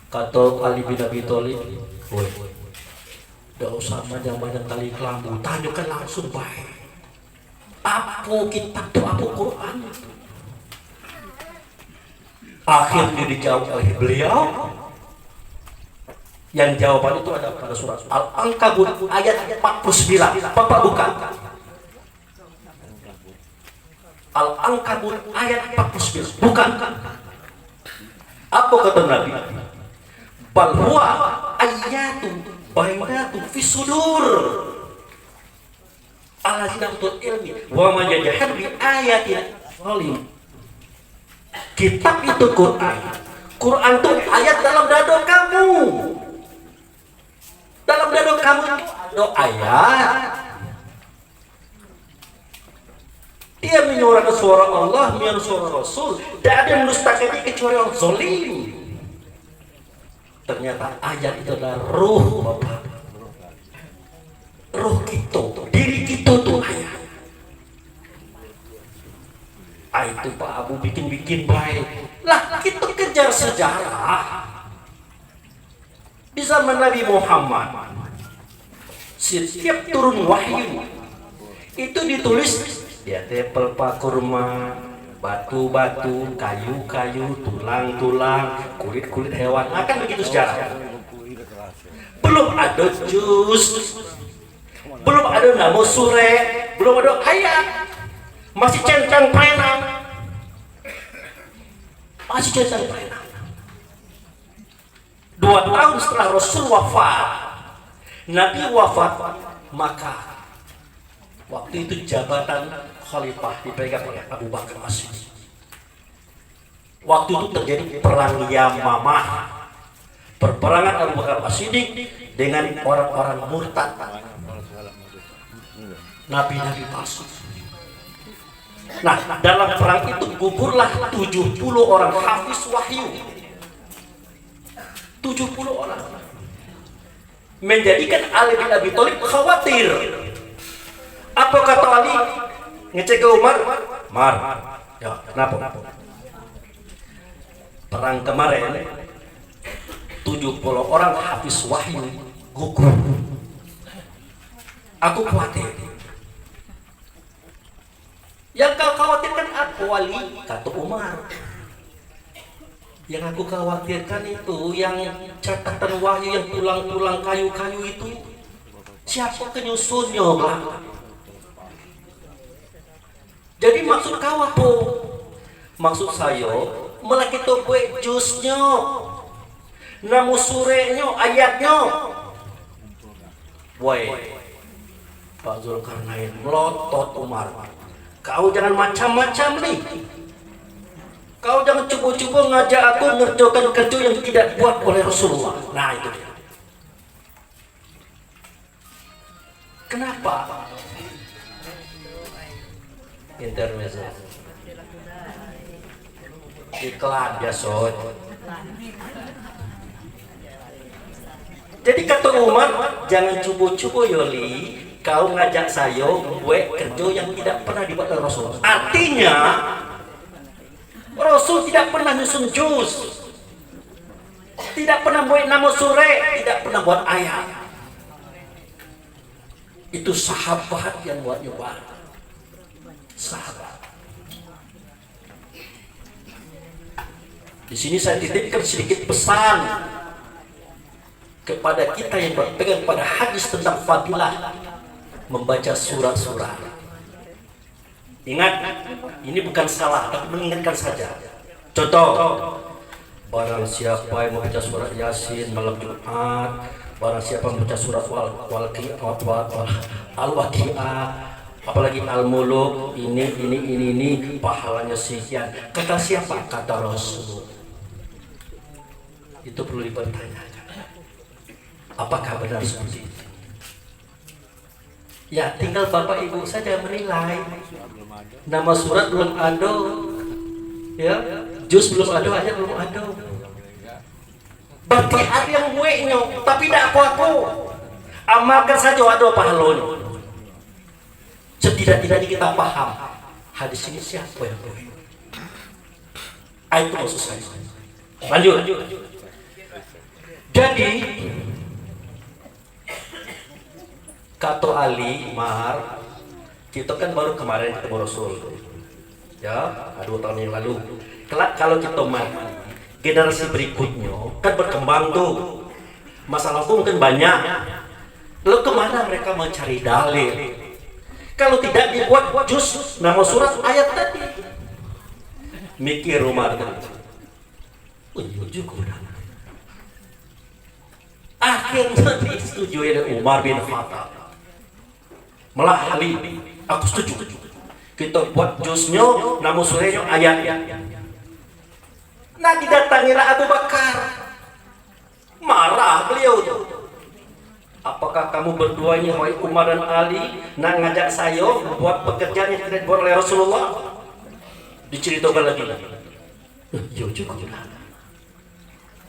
Kata Ali bin Abi Thalib, woi, tidak usah banyak kali kelambu, tanyakan langsung baik. Apa kitab itu, apa Quran itu? Akhirnya dijawab oleh beliau. Yang jawaban itu ada pada surat Al-Ankabut ayat 49. Bapak buka. Al-Ankabut ayat 49. Bukan. Apa kata Nabi? Bal huwa ayatun bainatun fi sudur. Alladzina utul ilmi wa man yajhad bi ayatin zalim. Kitab itu Quran. Quran itu ayat dalam dada kamu. Dalam dada kamu itu ada ayat. Dia menyuarakan suara Allah, menyuarakan suara Rasul. Tidak ada yang mendustakan ini kecuali orang zalim. Ternyata ayat itu adalah ruh Bapak. Ruh kita, diri kita itu ayat. Itu Pak Abu bikin baik. Lah kita kejar sejarah. Di zaman Nabi Muhammad, setiap turun wahyu itu ditulis ya pelepah kurma, batu-batu, kayu-kayu, tulang-tulang, kulit-kulit hewan. Akan begitu sejarah. Belum ada juz, belum ada nama surah, belum ada ayat. Masih centang penang. Masih centang penang. 2 tahun setelah Rasul wafat, Nabi wafat, maka waktu itu jabatan khalifah dipegang oleh Abu Bakar As-Siddiq. Waktu itu terjadi perang Yamamah, perperangan Abu Bakar As-Siddiq dengan orang-orang murtad, nabi-nabi palsu. Nah, dalam perang itu gugurlah 70 orang hafiz wahyu. 70 orang. Menjadikan Ali bin Abi Thalib khawatir. Apa kata Ali? Ngecek ke Umar? Mar. Ya, kenapa? Perang kemarin 70 orang hafiz wahyu gugur. Aku khawatir. Yang kau khawatirkan apa, Wali? Kata Umar. Yang aku khawatirkan itu yang catatan wahyu, yang tulang-tulang kayu-kayu itu, siapa penyusunnya, Pak? Jadi maksud kau apa? Maksud saya, malah kita buat jusnya, namu surenya, ayatnya. Woi, Pak Zulkarnain melotot Umar. Kau jangan macam-macam nih. Kau jangan cuba-cuba ngajak aku ngerjakan kerja yang tidak buat oleh Rasulullah. Nah itu dia. Kenapa? Intermezzo. Iklan ya soy. Jadi kata Umar, jangan cubo-cubo Yoli, kau ngajak saya buat kerja yang tidak pernah dibuat oleh Rasul. Artinya Rasul tidak pernah nyusun juz, tidak pernah buat nama surah, tidak pernah buat ayat. Itu sahabat yang buat nyoba. Sahabat. Di sini saya titipkan sedikit pesan kepada kita yang berpegang pada hadis tentang fadilah membaca surat-surat. Ingat, ini bukan salah, tapi mengingatkan saja. Contoh, barang siapa yang membaca surat Yasin malam Jumat, barang siapa yang membaca surat Al-Waqi'ah, apalagi Al-Muluk, ini pahalanya sekian. Kata siapa? Kata Rasul. Itu perlu dipertanyakan. Apakah benar seperti itu? Ya, tinggal Bapak Ibu saja menilai. Nama surat belum ada, ya, juz belum ada, ayat belum ada. Berarti ada yang buatnya, tapi tidak aku. Amalkan saja ada pahalanya. Setidak-tidaknya kita paham hadis ini siapa yang buat. Itu maksud saya. Lanjut. Jadi kata Ali Mar, kita kan baru kemarin ketemu Rasul, ya, 2 tahun yang lalu. Kelak kalau kita mati, generasi berikutnya kan berkembang tuh, masalah hukum kan banyak. Lalu kemana mereka mencari dalil? Kalau tidak dibuat juz nama surat ayat tadi, mikir Umar tadi, juga. Akhirnya disetujui oleh Umar bin Khattab. Malah Ali, aku setuju. Kita buat juznya, nama surahnya ayat. Nah, didatangilah Abu Bakar. Marah beliau tuh. Apakah kamu berdua ini, wahai Umar dan Ali, nak ngajak saya buat pekerjaan yang tidak dibuat oleh Rasulullah? Diceritakan lagi. Ya juga.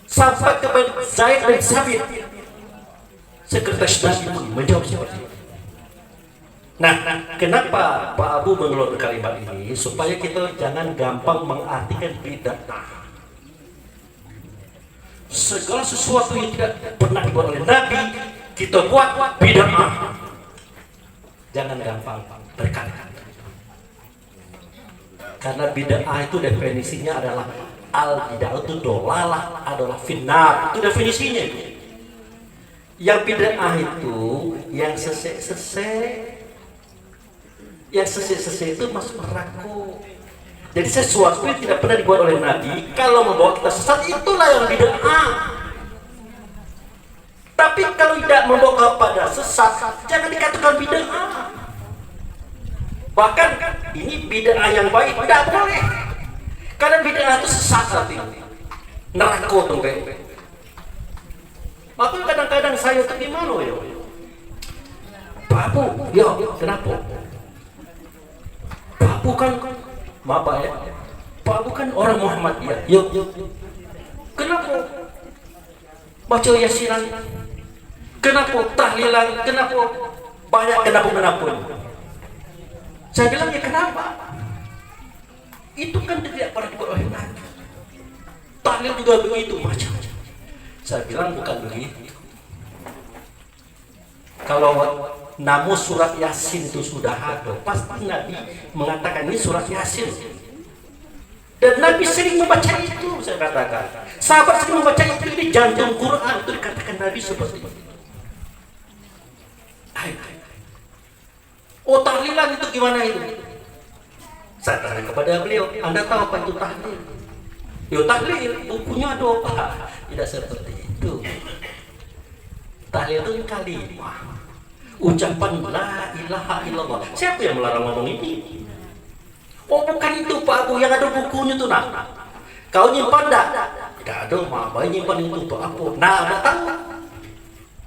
Sampai kepada Zaid bin Sabit, sekretaris Nabi, menjawab seperti itu. Nah, kenapa Pak Abu mengeluarkan kalimat ini? Supaya kita jangan gampang mengartikan bid'ah. Segala sesuatu yang tidak pernah dibuat oleh Nabi, kita buat bid'ah. Jangan gampang berkata-kata. Karena bid'ah itu definisinya adalah al-bid'ah itu dolalah, adalah finnar. Itu definisinya. Yang bid'ah itu yang sesek-sesek. Yang sesek-sesek itu masuk neraka. Jadi sesuatu yang tidak pernah dibuat oleh Nabi, kalau membawa kita sesat, itulah yang bid'ah. Tapi kalau tidak membawa kepada sesat, jangan dikatakan bid'ah. Bahkan ini bid'ah yang baik tidak boleh. Karena bid'ah itu sesat artinya. Neraka tuh kayak. Maka kadang-kadang saya tuh gimana ya? Pak Abu, ya kenapa? Pak Abu kan, maaf Pak ya, Pak Abu kan orang Muhammadiyah. Yuk, kenapa? Baca Yasinan, kenapa tahlilan, kenapa banyak kenapa? Saya bilang ya kenapa? Itu kan tidak pernah dibuat oleh Nabi. Tahlil juga begitu macam-macam. Saya bilang bukan begitu. Kalau nama surat Yasin itu sudah ada, pasti Nabi mengatakan ini surat Yasin. Dan Nabi sering membaca itu, saya katakan. Sahabat sering membaca itu, ini jantung Quran, itu dikatakan Nabi seperti itu. Oh, tahlilan itu gimana itu? Saya tanya kepada beliau, Anda tahu apa itu tahlil? Ya tahlil, bukunya ada apa? Tidak seperti itu. Tahlil itu kalimah, ucapan la ilaha illallah. Siapa yang melarang ngomong ini? Oh bukan itu Pak Abu, yang ada bukunya tuh nak. Kau nyimpan dah? Tidak ada, maaf nyimpan itu Pak Abu. Nah, ada tahu?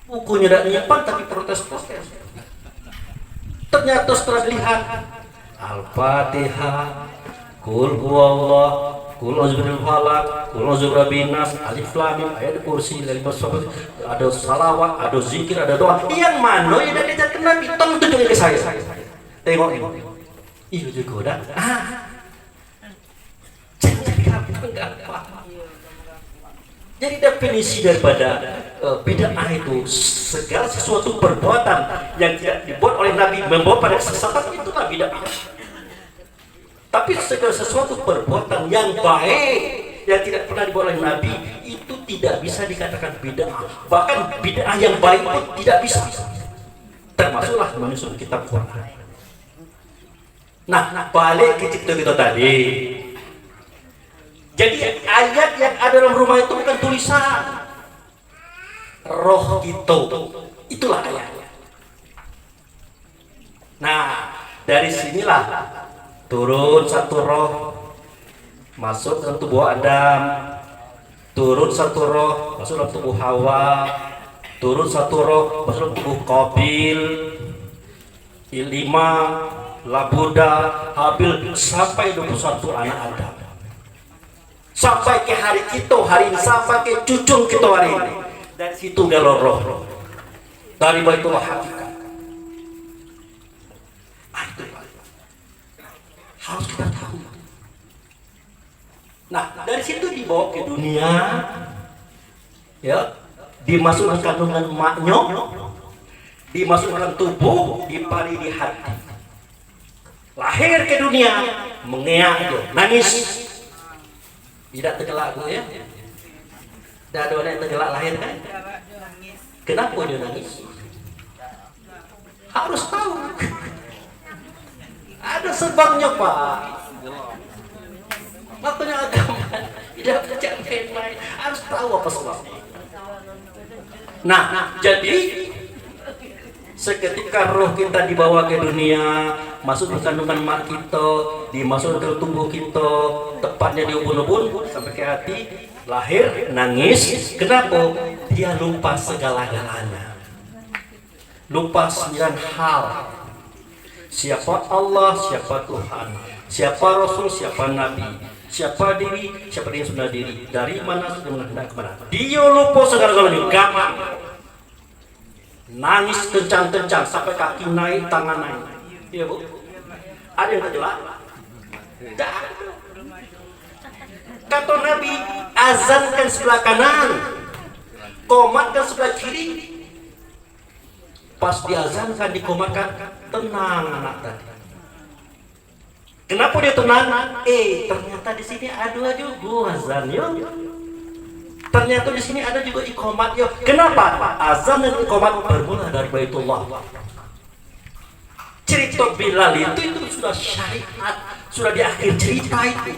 Bukunya tidak nyimpan tapi protes-protes. Ternyata setelah dilihat Al-Fatihah, Qul huwallah, Qul a'udzu birabbil falaq, qul a'udzu birabbin nas, alif lam mim, ayat kursi, ada salawat, ada zikir, ada doa. Yang mana yang diajarkan Nabi? Tolong tunjukin ke saya. Tengok ini. Iya juga udah. Jadi definisi daripada bid'ah itu segala sesuatu perbuatan yang tidak dibuat oleh Nabi membawa pada kesesatan, itulah bid'ah. Tapi segala sesuatu perbuatan yang baik yang tidak pernah dibuat oleh Nabi itu tidak bisa dikatakan bid'ah. Bahkan bid'ah yang baik pun tidak bisa. Termasuklah menyusun kitab Quran. Nah, balik ke cerita kita tadi. Jadi ayat yang ada dalam rumah itu bukan tulisan. Roh kita, itulah ayatnya. Nah, dari sinilah turun satu roh masuk dalam tubuh Adam, turun satu roh masuk dalam tubuh Hawa, turun satu roh masuk dalam tubuh Qabil, Ilma, Labuda, Habil, sampai 21 anak Adam. Sampai ke hari kita hari ini, sampai ke cucung kita hari ini. Dari situ galur roh. Dari Baitullah hakikat. Itu harus kita tahu. Nah, dari situ dibawa ke dunia, ya, dimasukkan kandungan maknya, dimasukkan tubuh, dipari di hati. Lahir ke dunia, mengeak, nangis. Tidak tergelak bu ya? Tidak ada orang yang tergelak lahir kan? Kenapa dia nangis? Harus tahu. Ada sebabnya pak. Makanya agama tidak baca main-main. Harus tahu apa sebabnya. Nah, jadi seketika roh kita dibawa ke dunia, masuk ke kandungan mak kita, dimasuk ke tubuh kita, tepatnya di ubun-ubun sampai ke hati, lahir, nangis. Kenapa? Dia lupa segala-galanya, lupa 9 hal. Siapa Allah, siapa Tuhan, siapa Rasul, siapa Nabi, siapa diri, siapa yang sudah diri, dari mana sudah kemana. Dia lupa segala-galanya, gampang. Nangis kencang-kencang sampai kaki naik, tangan naik. Iya bu? Ada yang terjelak? Tidak. Kata Nabi, azankan sebelah kanan, komatkan sebelah kiri. Pas diazankan, dikomatkan, tenang anak tadi. Kenapa dia tenang? Ternyata di sini ada juga azan yo. Ternyata di sini ada juga iqamat yo. Kenapa? Azan dan iqamat bermula dari Baitullah. Cerita Bilal itu sudah syariat, sudah di akhir cerita itu.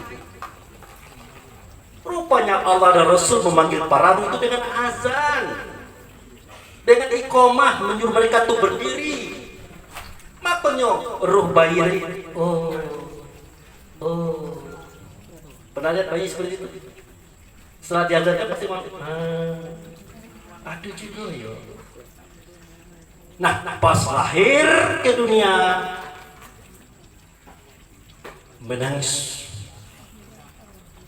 Rupanya Allah dan Rasul memanggil para itu dengan azan, dengan iqamah, menyuruh mereka tuh berdiri. Makanya ruh bayi, pernah lihat bayi seperti itu? Setelah diajarkan pasti mau, ada juga ya. Nah, pas lahir ke dunia menangis.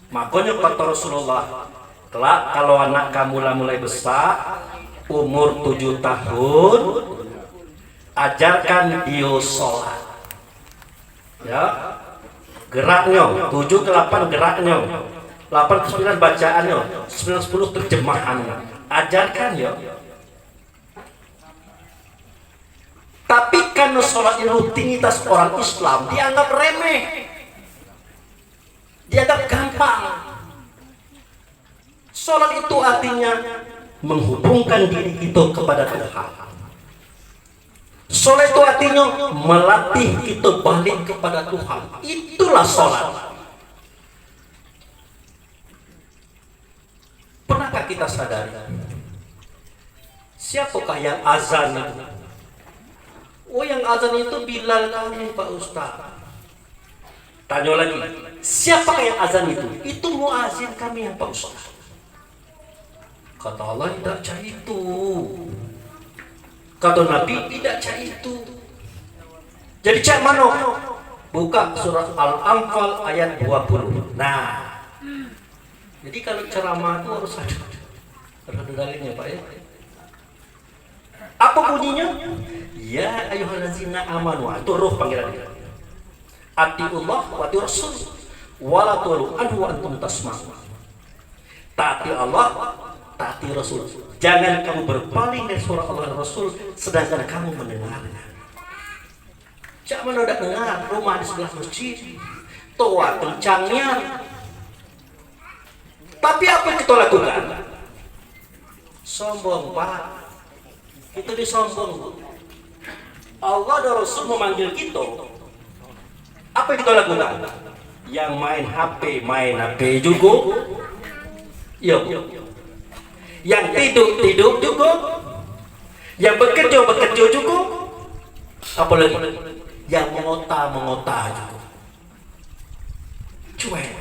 Makanya kata Rasulullah, kelak kalau anak kamu mulai besar, umur 7 tahun, ajarkan dia sholat. Ya, geraknya 7 ke 8 geraknya, 8 ke 9 bacaannya, 9 10 terjemahannya. Ajarkan ya. Tapi karena sholat ini rutinitas orang Islam dianggap remeh, dianggap gampang. Sholat itu artinya menghubungkan diri kita kepada Tuhan. Sholat itu artinya melatih kita balik kepada Tuhan. Itulah sholat. Pernahkah kita sadari siapakah yang azan itu? Oh, yang azan itu Bilal kami Pak Ustaz. Tanya lagi, siapakah yang azan itu? Itu muazin kami yang Pak Ustaz. Kata Allah, tidak cari itu. Kata Nabi, tidak cari itu. Jadi cak mana? Buka surat Al-Anfal ayat 20. Nah, Jadi kalau ceramah itu harus ada dalilnya Pak ya. Apa bunyinya? Ya ayyuhallazina amanu, itu ruh panggilannya. Atiullah wa atiur rasul wala tulu anhu wa antum tasma'un. Taati Allah, taati Rasul. Jangan kamu berpaling dari suara Allah dan Rasul sedangkan kamu mendengarnya. Cak mana udah dengar rumah di sebelah masjid, tua kencangnya. Tapi apa yang kita lakukan? Sombong Pak. Itu disombong. Allah dan Rasul memanggil kita. Apa yang kita lakukan? Yang main HP juga. Yo. Yang tidur juga. Yang bekerja juga. Apalagi yang mengota juga. Cuek.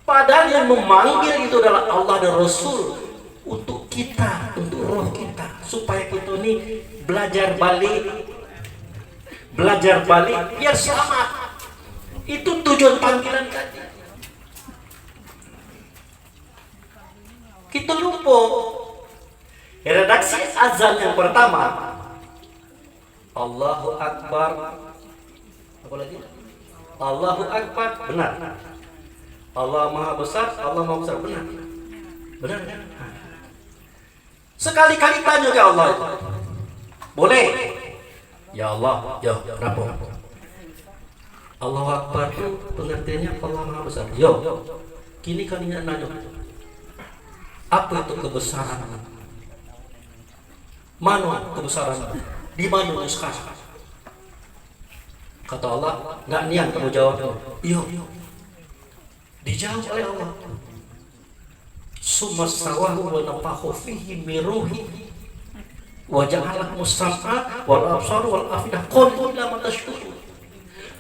Padahal yang memanggil itu adalah Allah dan Rasul untuk kita, untuk roh kita, supaya kita ini belajar balik biar selamat. Itu tujuan panggilan tadi. Kita lupa redaksi azan yang pertama, Allahu Akbar. Apa lagi? Allahu Akbar, benar. Allah Maha Besar, benar. Benar kan? Sekali-kali tanya ke Allah itu. Boleh? Ya Allah, ya kenapa? Allahu Akbar itu pengertiannya Allah Maha Besar. Yo, kini kalian nanya, apa itu kebesaran? Mana kebesaran? Di mana sekarang? Kata Allah, nggak niat kamu jawab. Yo, dijawab oleh Allah. Summa sawahu wa nafakhu fihi miruhi wa ja'ala mustam'a wal absar wal afidah qalilan ma tashkurun.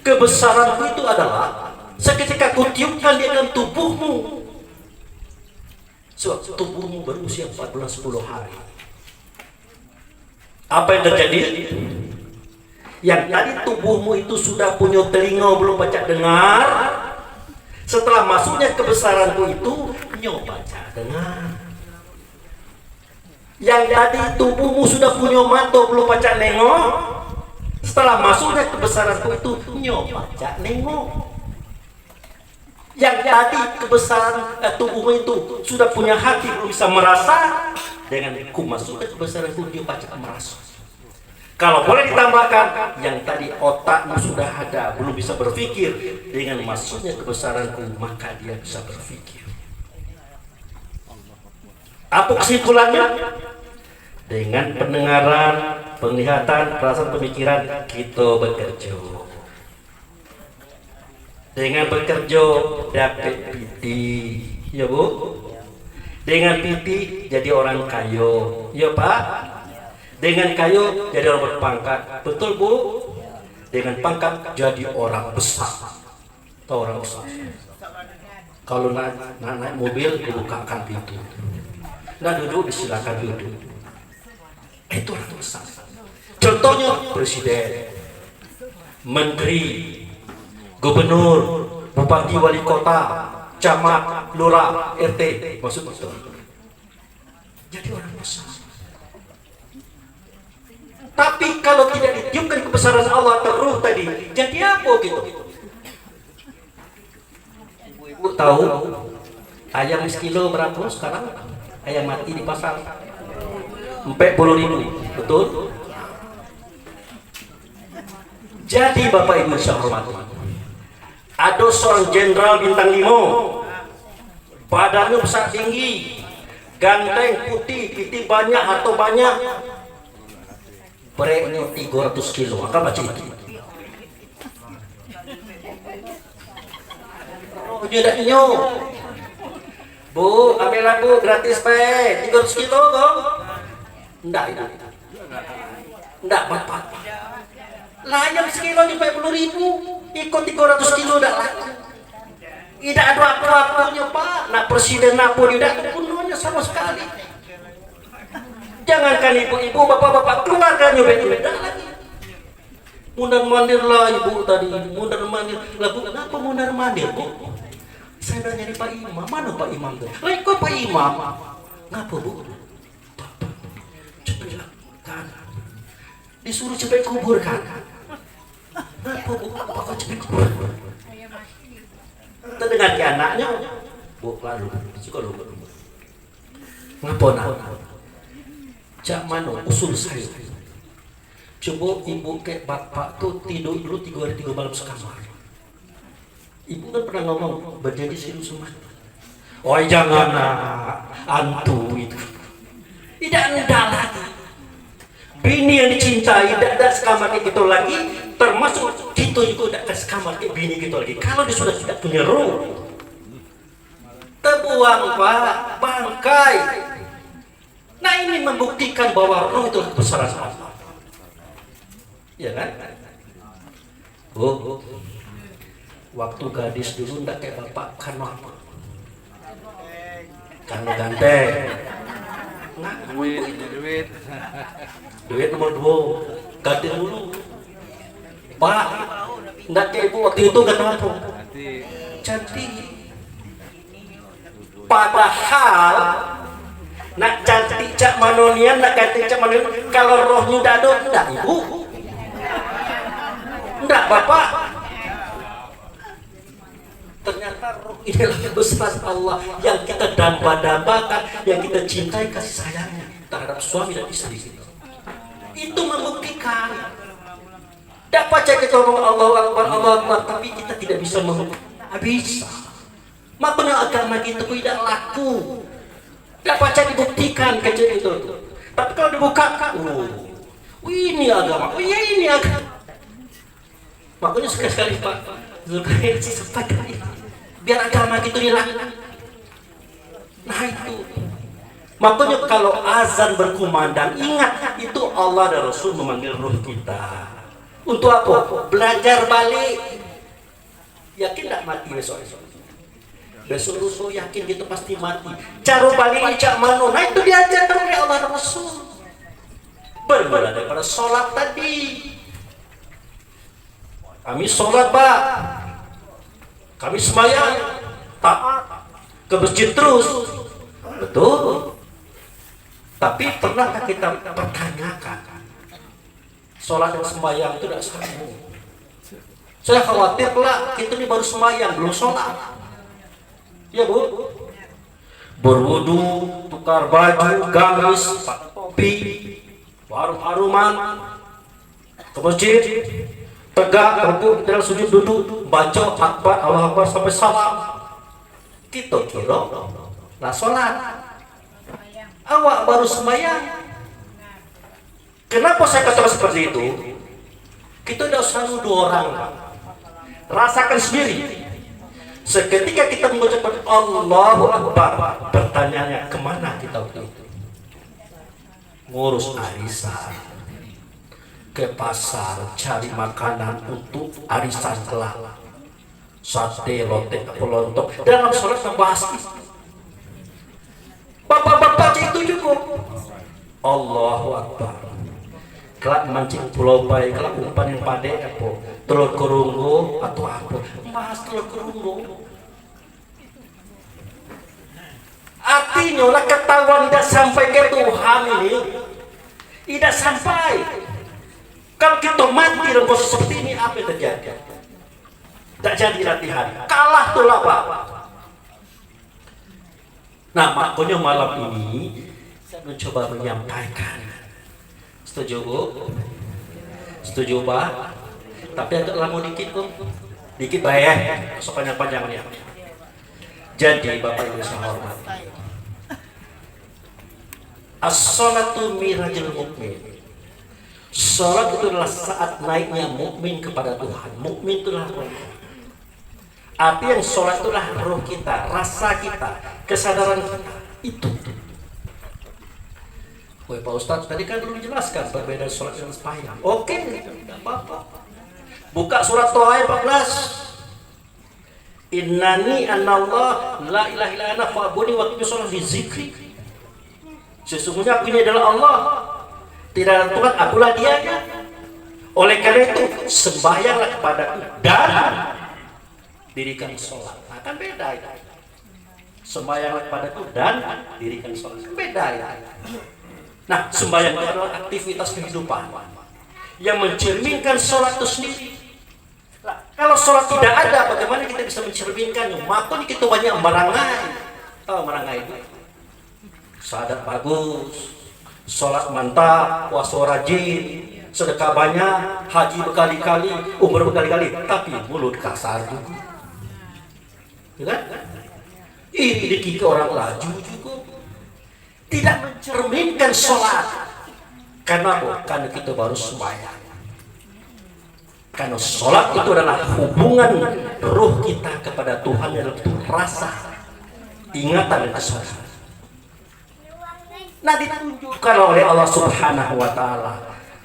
Kebesaranku itu adalah seketika kutiupkan di dalam tubuhmu. Sebab tubuhmu berusia 14-10 hari. Apa yang terjadi? Yang tadi tubuhmu itu sudah punya telinga belum baca dengar. Setelah masuknya kebesaranku itu nyoba baca dengar. Yang tadi tubuhmu sudah punya mata belum baca nengok. Setelah masuknya kebesaranku itu nyoba baca nengok. Yang tadi kebesaran tubuhmu itu sudah punya hati belum bisa merasa. Dengan ku masuknya kebesaranku dia baca merasa. Kalau boleh ditambahkan, yang tadi otakmu sudah ada, belum bisa berpikir, dengan masuknya kebesaranku, maka dia bisa berpikir. Apa kesimpulannya? Dengan pendengaran, penglihatan, perasaan, pemikiran, kita bekerja. Dengan bekerja, dapat pipi, ya Bu? Dengan pipi, jadi orang kaya, ya Pak? Dengan kayu jadi orang berpangkat, betul Bu? Dengan pangkat jadi orang besar, atau orang besar. Kalau naik mobil dibukakan pintu, nah duduk disilakan duduk. Itu orang besar. Contohnya presiden, menteri, gubernur, bupati, wali kota, camat, lurah, RT, maksud betul. Jadi orang besar. Tapi kalau tidak ditiupkan kebesaran Allah atau ruh tadi, jadi apa gitu? Ibu tahu ayam sekilo berapa sekarang? Ayam mati di pasar 40.000, betul? Jadi Bapak Ibu yang hormati, ada seorang jenderal bintang 5, badannya besar tinggi, ganteng, putih, pipi banyak atau banyak. Beratnya 300 kilo, akan baca lagi. Oh, dia dah nyo. Bu, ambil aku gratis pe, 300 kilo kok. Enggak. Enggak bapak. Layam sekilo di 40.000, ikut 300 kilo dah laku. Tidak ada apa-apanya Pak. Nak presiden apa tidak kepenuhnya sama sekali. Jangankan ibu-ibu, bapak-bapak, keluarga nyobek-nyobek lagi. Mundar mandir lah ibu tadi, mundar mandir. Lah Bu, kenapa mundar mandir Bu? Saya nanya nih Pak Imam, mana Pak Imam tuh? Lah kok Pak Imam? Ngapa Bu? Coba kan. Disuruh coba kubur kan? Ngapa Bu? Apa kau coba kubur? Terdengar ke anaknya, Bu lalu, suka lupa. Ngapa nak? Cak mana usul saya? Coba ibu kayak bapak tuh tidur dulu 3 hari 3 malam sekamar. Ibu kan pernah ngomong berjanji serius semua. Oh jangan nak, antu itu. Tidak ada lagi. Bini yang dicintai tidak ada sekamar kayak gitu lagi. Termasuk kita juga tidak ada sekamar kayak bini gitu lagi. Kalau dia sudah tidak punya ruh, terbuang Pak, bangkai. Nah ini membuktikan bahwa ruh itu kebesaran Allah. Ya kan? Oh. Waktu gadis dulu ndak kayak bapak kan apa? Kan ganteng. Duit nomor 2. Ganti dulu. Pak, ndak kayak ibu waktu itu kan apa? Cantik. Padahal nak cantik cak manonian, nak cantik cak manonian, kalau rohnya ndak ada, ndak ibu. Ndak bapak. Ternyata roh inilah kebesaran Allah yang kita damba-dambakan, yang kita cintai kasih sayangnya terhadap suami dan istri kita. Itu membuktikan. Dapat cek kita ngomong Allah Akbar, tapi kita tidak bisa bisa. Makanya agama kita tidak laku. Dapat cek dibuktikan kecil itu. Tapi kalau dibuka, ini agama, ini agama. Makanya sekali-sekali Pak Zulkarnain sampaikan biar agama gitu hilang. Nah itu makanya kalau azan berkumandang, ingat itu Allah dan Rasul memanggil ruh kita. Untuk apa? Belajar balik. Yakin tidak mati besok-besok? Besok yakin kita pasti mati. Cara balik cak mano. Nah itu diajarkan oleh Allah dan Rasul. Bermula daripada sholat tadi. Kami sholat Pak, kami sembahyang, taat ke masjid terus, betul. Tapi pernahkah kita pertanyakan, sholat dan sembahyang itu tidak sambung? Saya khawatir lah, kita ini baru sembahyang, belum sholat. Ya Bu, berwudu, tukar baju, gamis, topi, harum-haruman, ke masjid. Tegak, rukuk, dalam sujud duduk, baca akbar, Allah Akbar sampai salam. Kita kira lah sholat. Awak baru sembahyang. Kenapa saya katakan seperti itu? Kita tidak usah nuduh orang. Rasakan sendiri. Seketika kita mengucapkan Allahu Akbar, pertanyaannya kemana kita waktu itu? Ngurus arisan, ke pasar cari makanan untuk arisan kelak, sate, lotek, pelontok. Dalam sholat membahas bapak-bapak itu juga Allahu Akbar. Kelak mancing pulau pai, kelak umpan yang pade apa, telur kerunggu atau apa, bahas telur kerunggu. Artinya lah ketahuan tidak sampai ke Tuhan ini, tidak sampai. Kalau kita mati dalam posisi seperti ini, apa yang terjadi? Tak jadi latihan, kalah tuh lah Pak. Nah makanya malam ini saya mencoba menyampaikan. Setuju Bu? Setuju Pak? Tapi agak lama dikit kok. Dikit Pak ya, sepanjang-panjangnya. Jadi Bapak Ibu saya hormati, as-salatu mirajul mukmin. Salat itu adalah saat naiknya mukmin kepada Tuhan. Mukmin itulah roh. Arti yang salat itulah roh kita, rasa kita, kesadaran kita. Itu. Woi Pak Ustadz, tadi kan belum dijelaskan perbedaan salat dan sembahyang. Oke, tidak apa-apa. Buka surat Toha 14. Innani anallah la ilaha illa ana fa'budni wa aqimi shalah li dzikri. Sesungguhnya aku ini adalah Allah. Tidak ada Tuhan, akulah Dianya. Oleh karena itu sembahyanglah kepadaku dan dirikan sholat. Nah, kan beda itu. Sembahyang padaku dan dirikan sholat, kan beda ya. Nah, sembahyang itu adalah aktivitas kehidupan yang mencerminkan sholat itu sendiri. Nah, kalau sholat tidak ada, bagaimana kita bisa mencerminkannya? Makanya kita banyak merangai. Tahu merangai itu? Sadat bagus, sholat mantap, puasa rajin, sedekah banyak, haji berkali-kali, umrah berkali-kali, tapi mulut kasar juga. Ya kan? Ini dikiki orang laju juga. Tidak mencerminkan sholat. Karena apa? Karena kita baru sembahyang. Karena sholat itu adalah hubungan ruh kita kepada Tuhan yang itu rasa, ingatan dan kesadaran. Nah, ditunjukkan oleh Allah Subhanahu wa taala,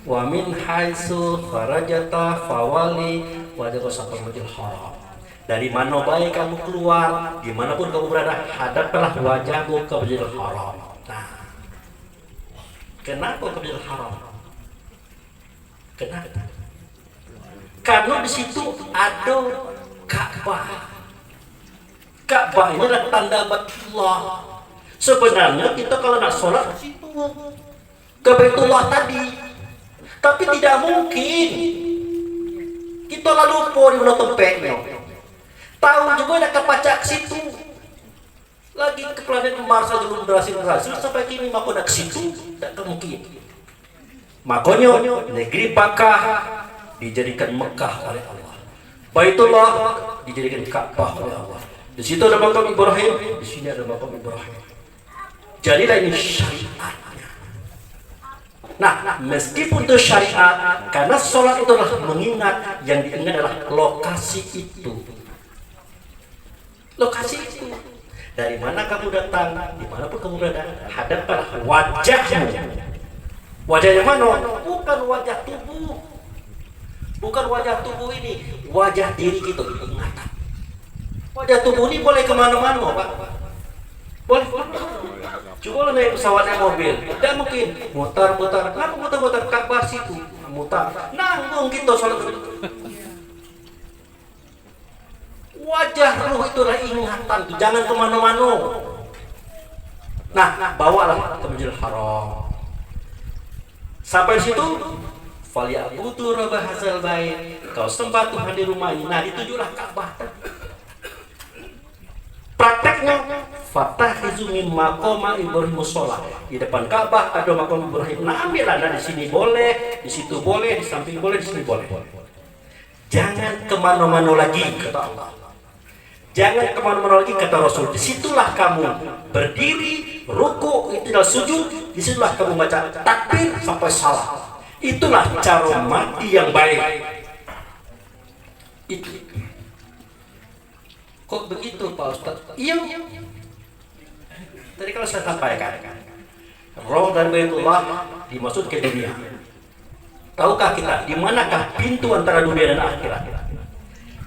wa min haitsu kharajata fawali wajhaka syatrul haram. Dari mana baik kamu keluar, dimanapun kamu berada, hadaplah wajahmu ke Masjidil Haram. Nah, kenapa ke Masjidil Haram? Kenapa? Karena di situ ada Ka'bah. Ka'bah ini adalah tanda Baitullah. Sebenarnya kita kalau nak sholat di situ ke Baitullah tadi, tapi tidak mungkin kita lalu lupa di tempatnya. Tahu juga ada kepacak situ. Lagi ke planet Mars saja belum berhasil sampai kini maka nak ke situ tidak mungkin. Makanya negeri Makkah dijadikan Mekah oleh Allah. Baitullah dijadikan Ka'bah oleh Allah. Di situ ada makam Ibrahim, di sini ada makam Ibrahim. Jadilah ini syariatnya. Nah, meskipun itu syariat, karena sholat itu adalah mengingat, yang diingat adalah lokasi itu. Lokasi itu. Dari mana kamu datang, dimanapun kamu berada, hadaplah wajahmu. Wajah yang mana? Bukan wajah tubuh. Bukan wajah tubuh ini, wajah diri kita, ingatan. Wajah tubuh ini boleh kemana-mana, Pak. Boleh. Coba naik pesawatnya mobil, tidak mungkin mutar-mutar. Kenapa mutar-mutar? Ka'bah situ, mutar. Nanggung kita sholat. Wajah ruh itu adalah ingatan, jangan kemana-mana. Nah, bawalah ke Masjidil Haram. Sampai situ, falyabudu rabb hadzal bait. Kau sembah Tuhan di rumah ini. Nah, ditujulah Ka'bah. Prakteknya fatakhizu min maqama Ibrahim musholla. Di depan Ka'bah ada makam Ibrahim. Nah, ambillah, nah, di sini boleh, di situ boleh, di samping boleh, di sini boleh. Jangan kemana-mana lagi, kata Allah. Jangan kemana-mana lagi, kata Rasul. Disitulah kamu berdiri, ruku, itu adalah sujud. Disitulah kamu baca takbir sampai salam. Itulah cara mati yang baik. Itu. Kok begitu, Pak Ustaz? Iya. Tadi kalau saya sampaikan, roh dan Baitullah dimaksud ke dunia. Tahukah kita di manakah pintu antara dunia dan akhirat?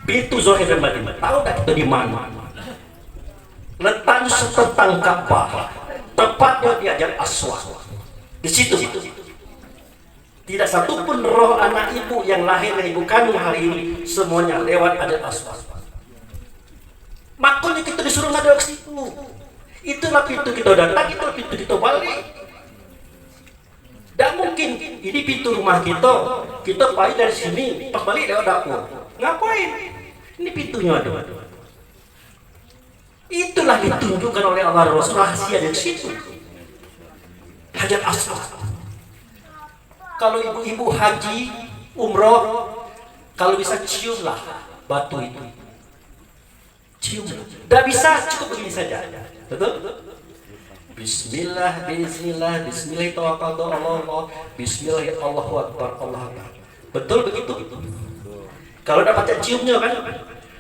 Pintu zahir dan batin. Tahukah kita di mana? Letaknya setentang Ka'bah. Tepatnya di Hajar Aswad. Di situ. Tidak satu pun roh anak ibu yang lahir dari ibu kandung hari ini semuanya lewat Hajar Aswad. Makanya kita disuruh ngaduk ke situ. Itulah pintu kita datang, itulah pintu kita balik. Tidak mungkin ini pintu rumah kita pahit dari sini, pas balik lewat dapur. Ngapain? Ini pintunya ada. Itulah ditunjukkan oleh Allah Rasul rahasia dari situ. Hajar Aswad. Kalau ibu-ibu haji, umroh, kalau bisa ciumlah batu itu. Cium. Tidak bisa, cukup begini saja. Betul? Bismillah, bismillah, bismillah, tawakkaltu Allah, bismillah, Allahu akbar, Allah akbar. Betul begitu? Kalau dapat ciumnya kan?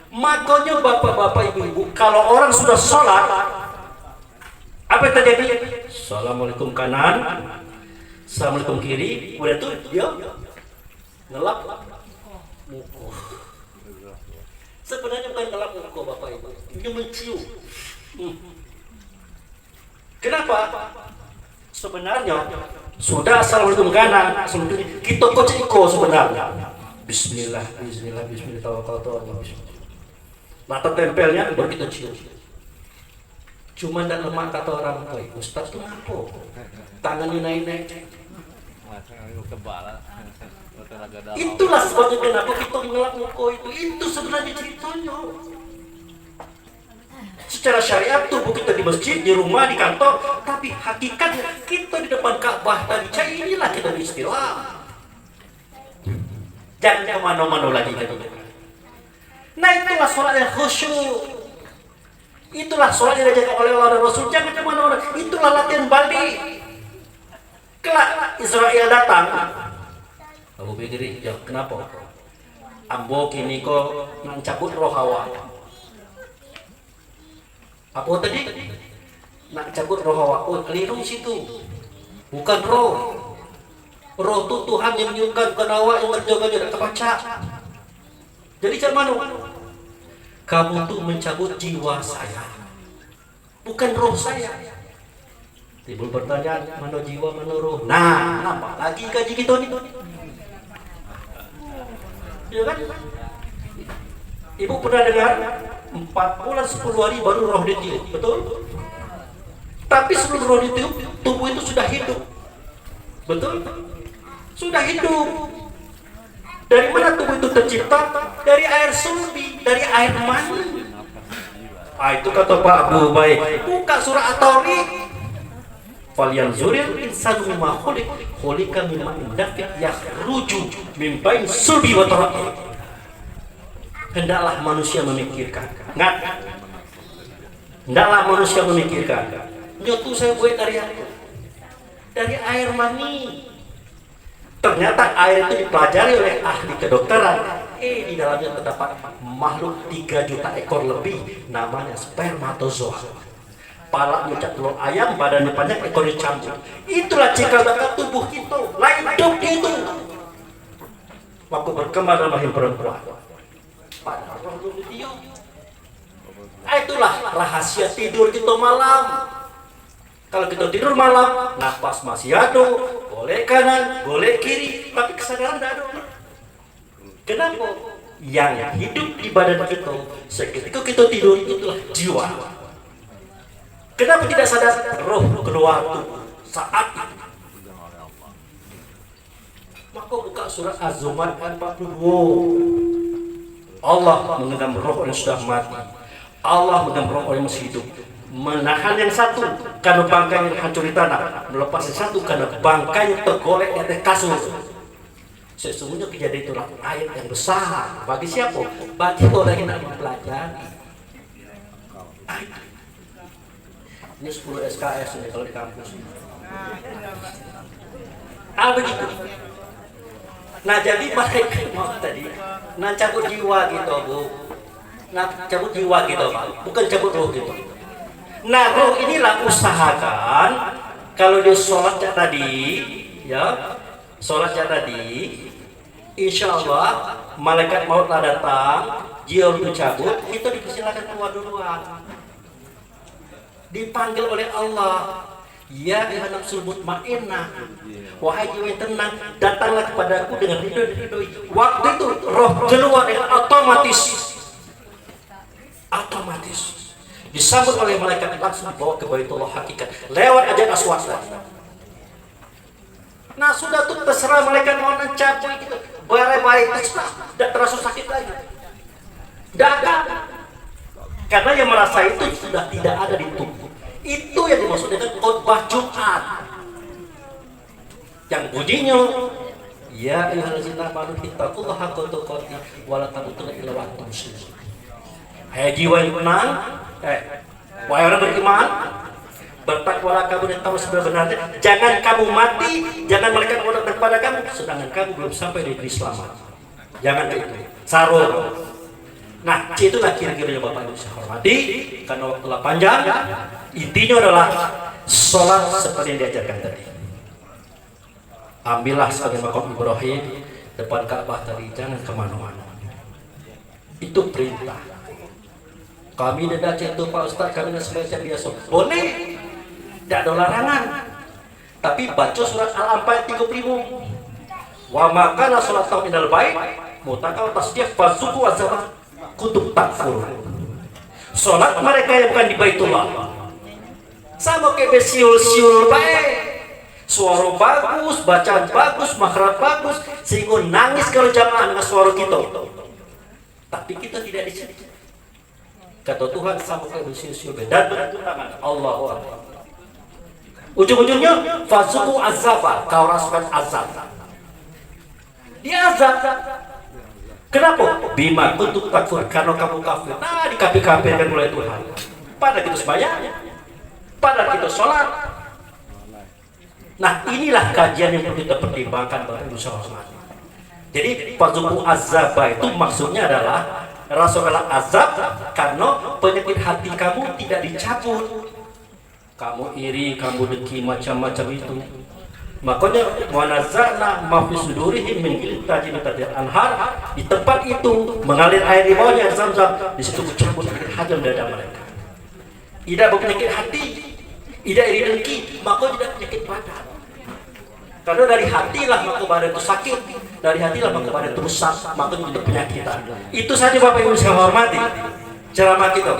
Makanya bapak-bapak, ibu-ibu, kalau orang sudah sholat, apa yang terjadi? Assalamualaikum kanan, assalamualaikum kiri, udah tuh dia ngelap muka. Sebenarnya bukan ngelap muka bapak ibu, ini mencium. Kenapa? Sebenarnya sudah assalamualaikum kanan, assalamualaikum kiri, kita kociko sebenarnya. Bismillah, bismillah, bismillah, tawakkaltu Allah, bismillah. Mata tempelnya baru kita cium. Cuma dan lemak kata orang tua, Ustaz tuh apa? Tangannya naik-naik. Itulah sebabnya kenapa kita mengelak muka itu. Itu sebenarnya ceritanya. Secara syariat tubuh kita di masjid, di rumah, di kantor, tapi hakikatnya kita di depan Ka'bah tadi. Inilah kita beristilah. Jangan kemana-mana lagi kita. Nah itulah sholat yang khusyuk. Itulah sholat yang dijaga oleh Allah dan Rasul. Jangan kemana-mana. Itulah latihan balik. Kelak Israel datang. Abu Bakar, ya kenapa? Ambo kini kok mencabut roh Hawa. Apa tadi? Nak cabut roh Hawa. Oh keliru situ. Bukan roh. Roh itu Tuhan yang menyukai, bukan Hawa yang menjaga tidak kebaca. Jadi macam mana? Kamu tuh mencabut jiwa saya, bukan roh saya. Timbul pertanyaan, mana jiwa, mana roh? Nah, apa lagi kaji kita nih? Ya kan? Ibu pernah dengar 4 bulan 10 hari baru roh ditiup, betul? Tapi sebelum roh ditiup, tubuh itu sudah hidup, betul? Sudah hidup. Dari mana tubuh itu tercipta? Dari air sulbi, dari air mani. Itu kata Pak Abu Baik. Buka surah At-Tariq. Falyanzuril insanu mimma khuliqa min ma'in dafiq yakhruju min bain sulbi wa taraqi. Hendaklah manusia memikirkan. Hendaklah manusia memikirkan. Nyotu saya buat dari air mani. Ternyata air itu dipelajari oleh ahli kedokteran. Di dalamnya terdapat makhluk 3 juta ekor lebih, namanya spermatozoa. Palanya cak telur ayam, badannya panjang, ekornya campur. Itulah cikal bakal tubuh kita, hidup itu. Waktu berkembang dalam rahim perempuan. Pada roh belum ditiup. Itulah rahasia tidur kita malam. Kalau kita tidur malam, nafas masih ada, golek kanan, golek kiri, tapi kesadaran tidak ada. Kenapa? Yang hidup di badan kita, seketika kita tidur, itulah jiwa. Kenapa tidak sadar? Roh keluar tubuh saat itu. Maka buka surat Az-Zumar 42. Allah menggenggam roh yang sudah mati. Allah menggenggam roh yang masih hidup. Menahan yang satu karena bangkai yang hancur di tanah, melepas yang satu karena bangkai yang tergolek di atas kasur. Sesungguhnya kejadian itulah ayat yang besar bagi siapa? Bagi orang yang nak mempelajari. Ini 10 SKS ini kalau di kampus. Begitu. Nah jadi mereka mau tadi, nah cabut jiwa gitu bu, nah cabut jiwa gitu pak, bukan cabut roh gitu. Nah roh inilah usahakan kalau dia sholatnya tadi, ya sholatnya tadi, insya Allah malaikat maut lah datang, jiwa itu cabut, kita dipersilakan keluar duluan. Dipanggil oleh Allah, ya ayuhan nafsul mutmainnah, wahai jiwa yang tenang, datanglah kepadaku dengan ridho. Waktu itu roh keluar dengan otomatis disambut oleh malaikat, langsung dibawa ke Baitullah hakikat lewat ajan aswad. Nah sudah tuh terserah malaikat mau mencabut gitu, bare-bare terserah, tidak terasa sakit lagi, tidak akan. Karena yang merasa itu sudah tidak ada di tubuh. Itu yang dimaksud dengan khotbah Jumat. Yang bunyinya, ya ayyuhallazina amanu ittaqullaha haqqa tuqatih wa la tamutunna illa wa antum muslimun. Hai jiwa yang tenang, wahai orang beriman, bertakwalah kamu dan tahu sebenarnya. Jangan kamu mati, jangan malaikat datang kepada kamu, sedangkan kamu belum sampai di negeri selamat. Jangan itu. Sarung. Nah, itulah kira-kira yang Bapak Ibu saya hormati, karena waktu telah panjang. Intinya adalah sholat seperti yang diajarkan tadi. Ambillah sebagai maqam Ibrahim depan Ka'bah tadi, jangan kemana-mana. Itu perintah. Kami tidak itu Pak Ustaz, kami tidak semacam biasa. Boleh, tidak ada larangan. Tapi baca surat Al-Anfal 35. Wa makana sholat minal bait mutakal tasdiyah fasuku wa zaman kutub takfur. Sholat mereka yang bukan di Baitullah sama kayak siul-siul baik, suara bagus, bacaan bagus, makhraj bagus, sehingga nangis kalau jamaah dengan suara kita. Tapi kita tidak di situ. Kata Tuhan sama kayak siul-siul dan bertangan Allah. Ujung-ujungnya fasuku azab, kau rasakan azab. Dia azab. Kenapa? Bima kuntum takfur, karena kamu kafir. Nah, dikafir-kafirkan oleh Tuhan. Padahal kita sembahyang, padahal kita sholat. Nah, inilah kajian yang perlu kita pertimbangkan Bapak Ibu saudara. Jadi fasuku azab itu maksudnya adalah rasakanlah azab karena penyakit hati kamu tidak dicabut. Kamu iri, kamu dengki, macam-macam itu. Makanya wanazana mafi sudurihim min tajin tadir anhar, di tempat itu mengalir air di bawahnya Zam-Zam, di situ bercampur penyakit hati dalam dada mereka. Tidak berpenyakit hati, tidak iri dengki, maka tidak penyakit badan. Karena dari hatilah maka badan itu sakit, dari hatilah maka badan itu rusak, maka tidak penyakitan. Itu saja Bapak Ibu saya hormati. Ceramah kita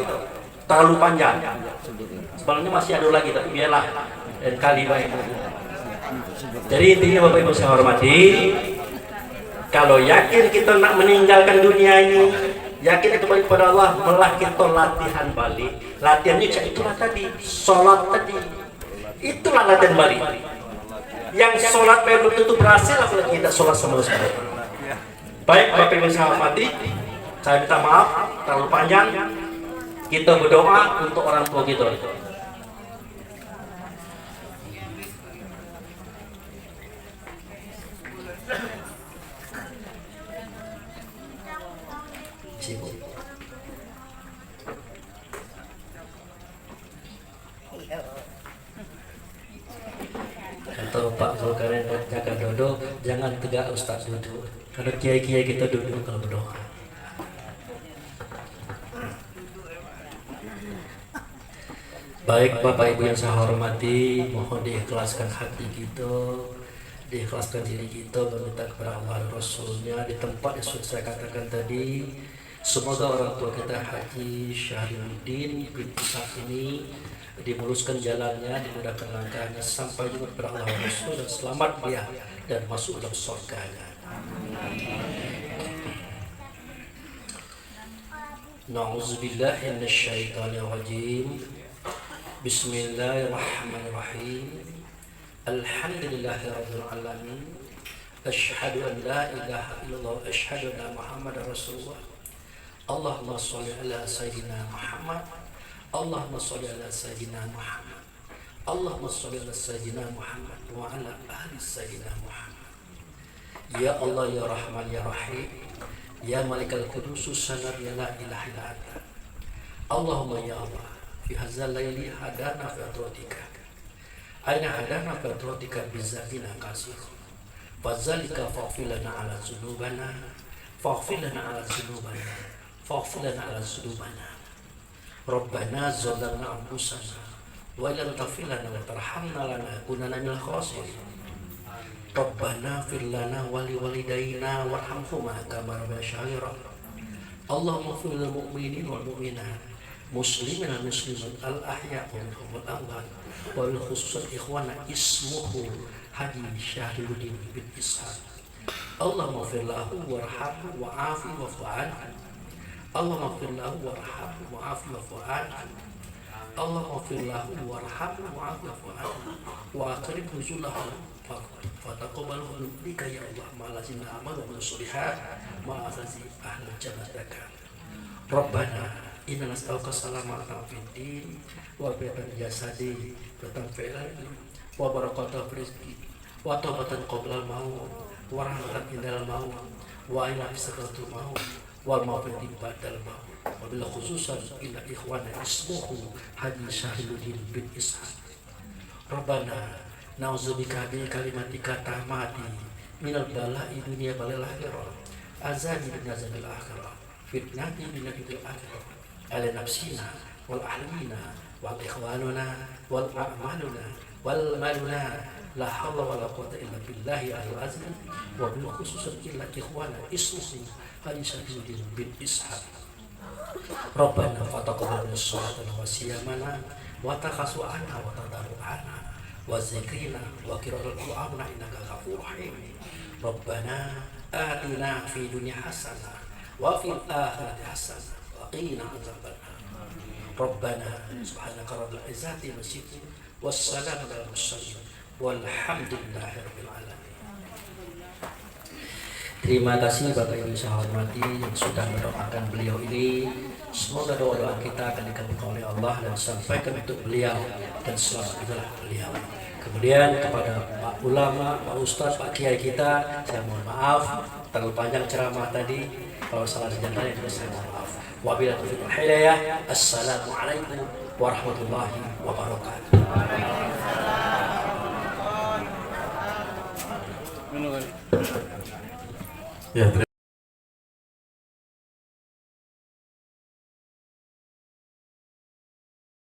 terlalu panjang. Sebenarnya masih ada lagi, tapi biarlah dan kali baik. Jadi intinya Bapak Ibu saya hormati, kalau yakin kita nak meninggalkan dunia ini, yakin kembali kepada Allah, malah kita latihan balik. Latihannya itulah tadi, sholat tadi. Itulah latihan balik. Yang sholat belum tentu berhasil, apalagi tidak sholat sama sekali. Baik Bapak Ibu saya hormati, saya minta maaf terlalu panjang. Kita berdoa untuk orang tua kita. Atau Pak Zulkarnain Jaka Dodo, jangan tegak Ustaz duduk, karena kiai-kiai kita duduk kalau berdoa. Baik Bapak Ibu yang saya hormati, mohon diikhlaskan hati kita, diikhlaskan diri kita, meminta kepada Allah dan Rasulnya di tempat yang sudah saya katakan tadi. Semoga orang tua kita Haji Syahriuddin bin Ishaq ini dimuluskan jalannya, dimudahkan langkahnya sampai juga kepada Allah dan Rasul, dan selamat dia dan masuk dalam surganya. Na'udzubillahi minasyaitonir rajim. Bismillahirrahmanirrahim. Alhamdulillahirabbil alamin. Asyhadu an la ilaha illallah, asyhadu anna Muhammadar Rasulullah. Allahumma shalli ala sayyidina Muhammad. Allahumma shalli ala sayyidina Muhammad. Allahumma shalli ala sayyidina Muhammad wa ala ahli sayyidina Muhammad. Ya Allah ya Rahman ya Rahim, ya Malikal Qudus sanar ya la ilaha illa anta. Allahumma ya Allah, fi hadzal laili hadana fi atratika. Aina hadana fi atratika bizatina kasih. Fadzalika faghfir lana ala dzunubana, faghfir lana ala dzunubana, faghfir lana ala dzunubana. Rabbana zalamna anfusana wa illam taghfir lana wa tarhamna lanakunanna minal khasirin. Rabbana fir lana wa liwalidayna warhamhuma kama rabbayana shaghira. Allahumma ighfir lil mu'minin wal mu'minat, muslimin wal muslimat, al ahya'i minhum wal amwat, wa bil khusus ikhwana ismuhu Haji Syahriuddin bin Ishaq. Allahumma ighfir lahu warhamhu wa'afi wa'fu anhu. Allahumma ighfir lahu warhamhu wa'afi wa'fu anhu. Allahumma ighfir lahu warhamhu wa'afi wa'fu anhu wa akrim nuzulahu fataqabbalhu minka ya Allah ma'allazina amanu wa sholihat ma'azazi ahli jannataka. Rabbana inna nas'aluka salamatan fid din wa biyatan jasadi wa tanfi'al wa barakatan rizqi wa taubatan qabla al-maut wa rahmatan indal maut wa ila sakratul maut wal maghfirati ba'dal maut wa bil khususan ila ikhwana ismuhu Haji Syahriuddin bin Ishaq. Rabbana na'udzubika bi kalimatika tahmati minal bala'i dunya balal akhirah, azabi bin azabil akhirah, fitnati bin fitnatil akhirah, ala nafsina wal ahlina wal ikhwanuna wal a'maluna wal maluna, la hawla wa la quwwata illa billahi al azim, wa bil khususan illa ikhwana ismuhu Haji Syahriuddin bin Ishaq. Rabbana fataqabbal sholata wa siyamana wa takhasu'ana wa tadaru'ana wa zikrina wa qira'atul qur'ana innaka ghafurur rahim. Rabbana atina fid dunya hasanah wa fil akhirati hasanah wa qina adzabannar. Rabbana subhanaka rabbil izzati amma yasifun wassalamu alal mursalin walhamdulillahi rabbil alamin. Terima kasih Bapak Ibu saya hormati yang sudah mendoakan beliau ini. Semoga doa-doa kita akan dikabulkan oleh Allah dan sampaikan untuk beliau dan selamat itulah beliau. Kemudian kepada Pak Ulama, Pak Ustadz, Pak Kiai kita, saya mohon maaf terlalu panjang ceramah tadi. Kalau salah sejalan itu saya mohon maaf. Wabillahi taufiq wal hidayah. Assalamualaikum warahmatullahi wabarakatuh. Ya,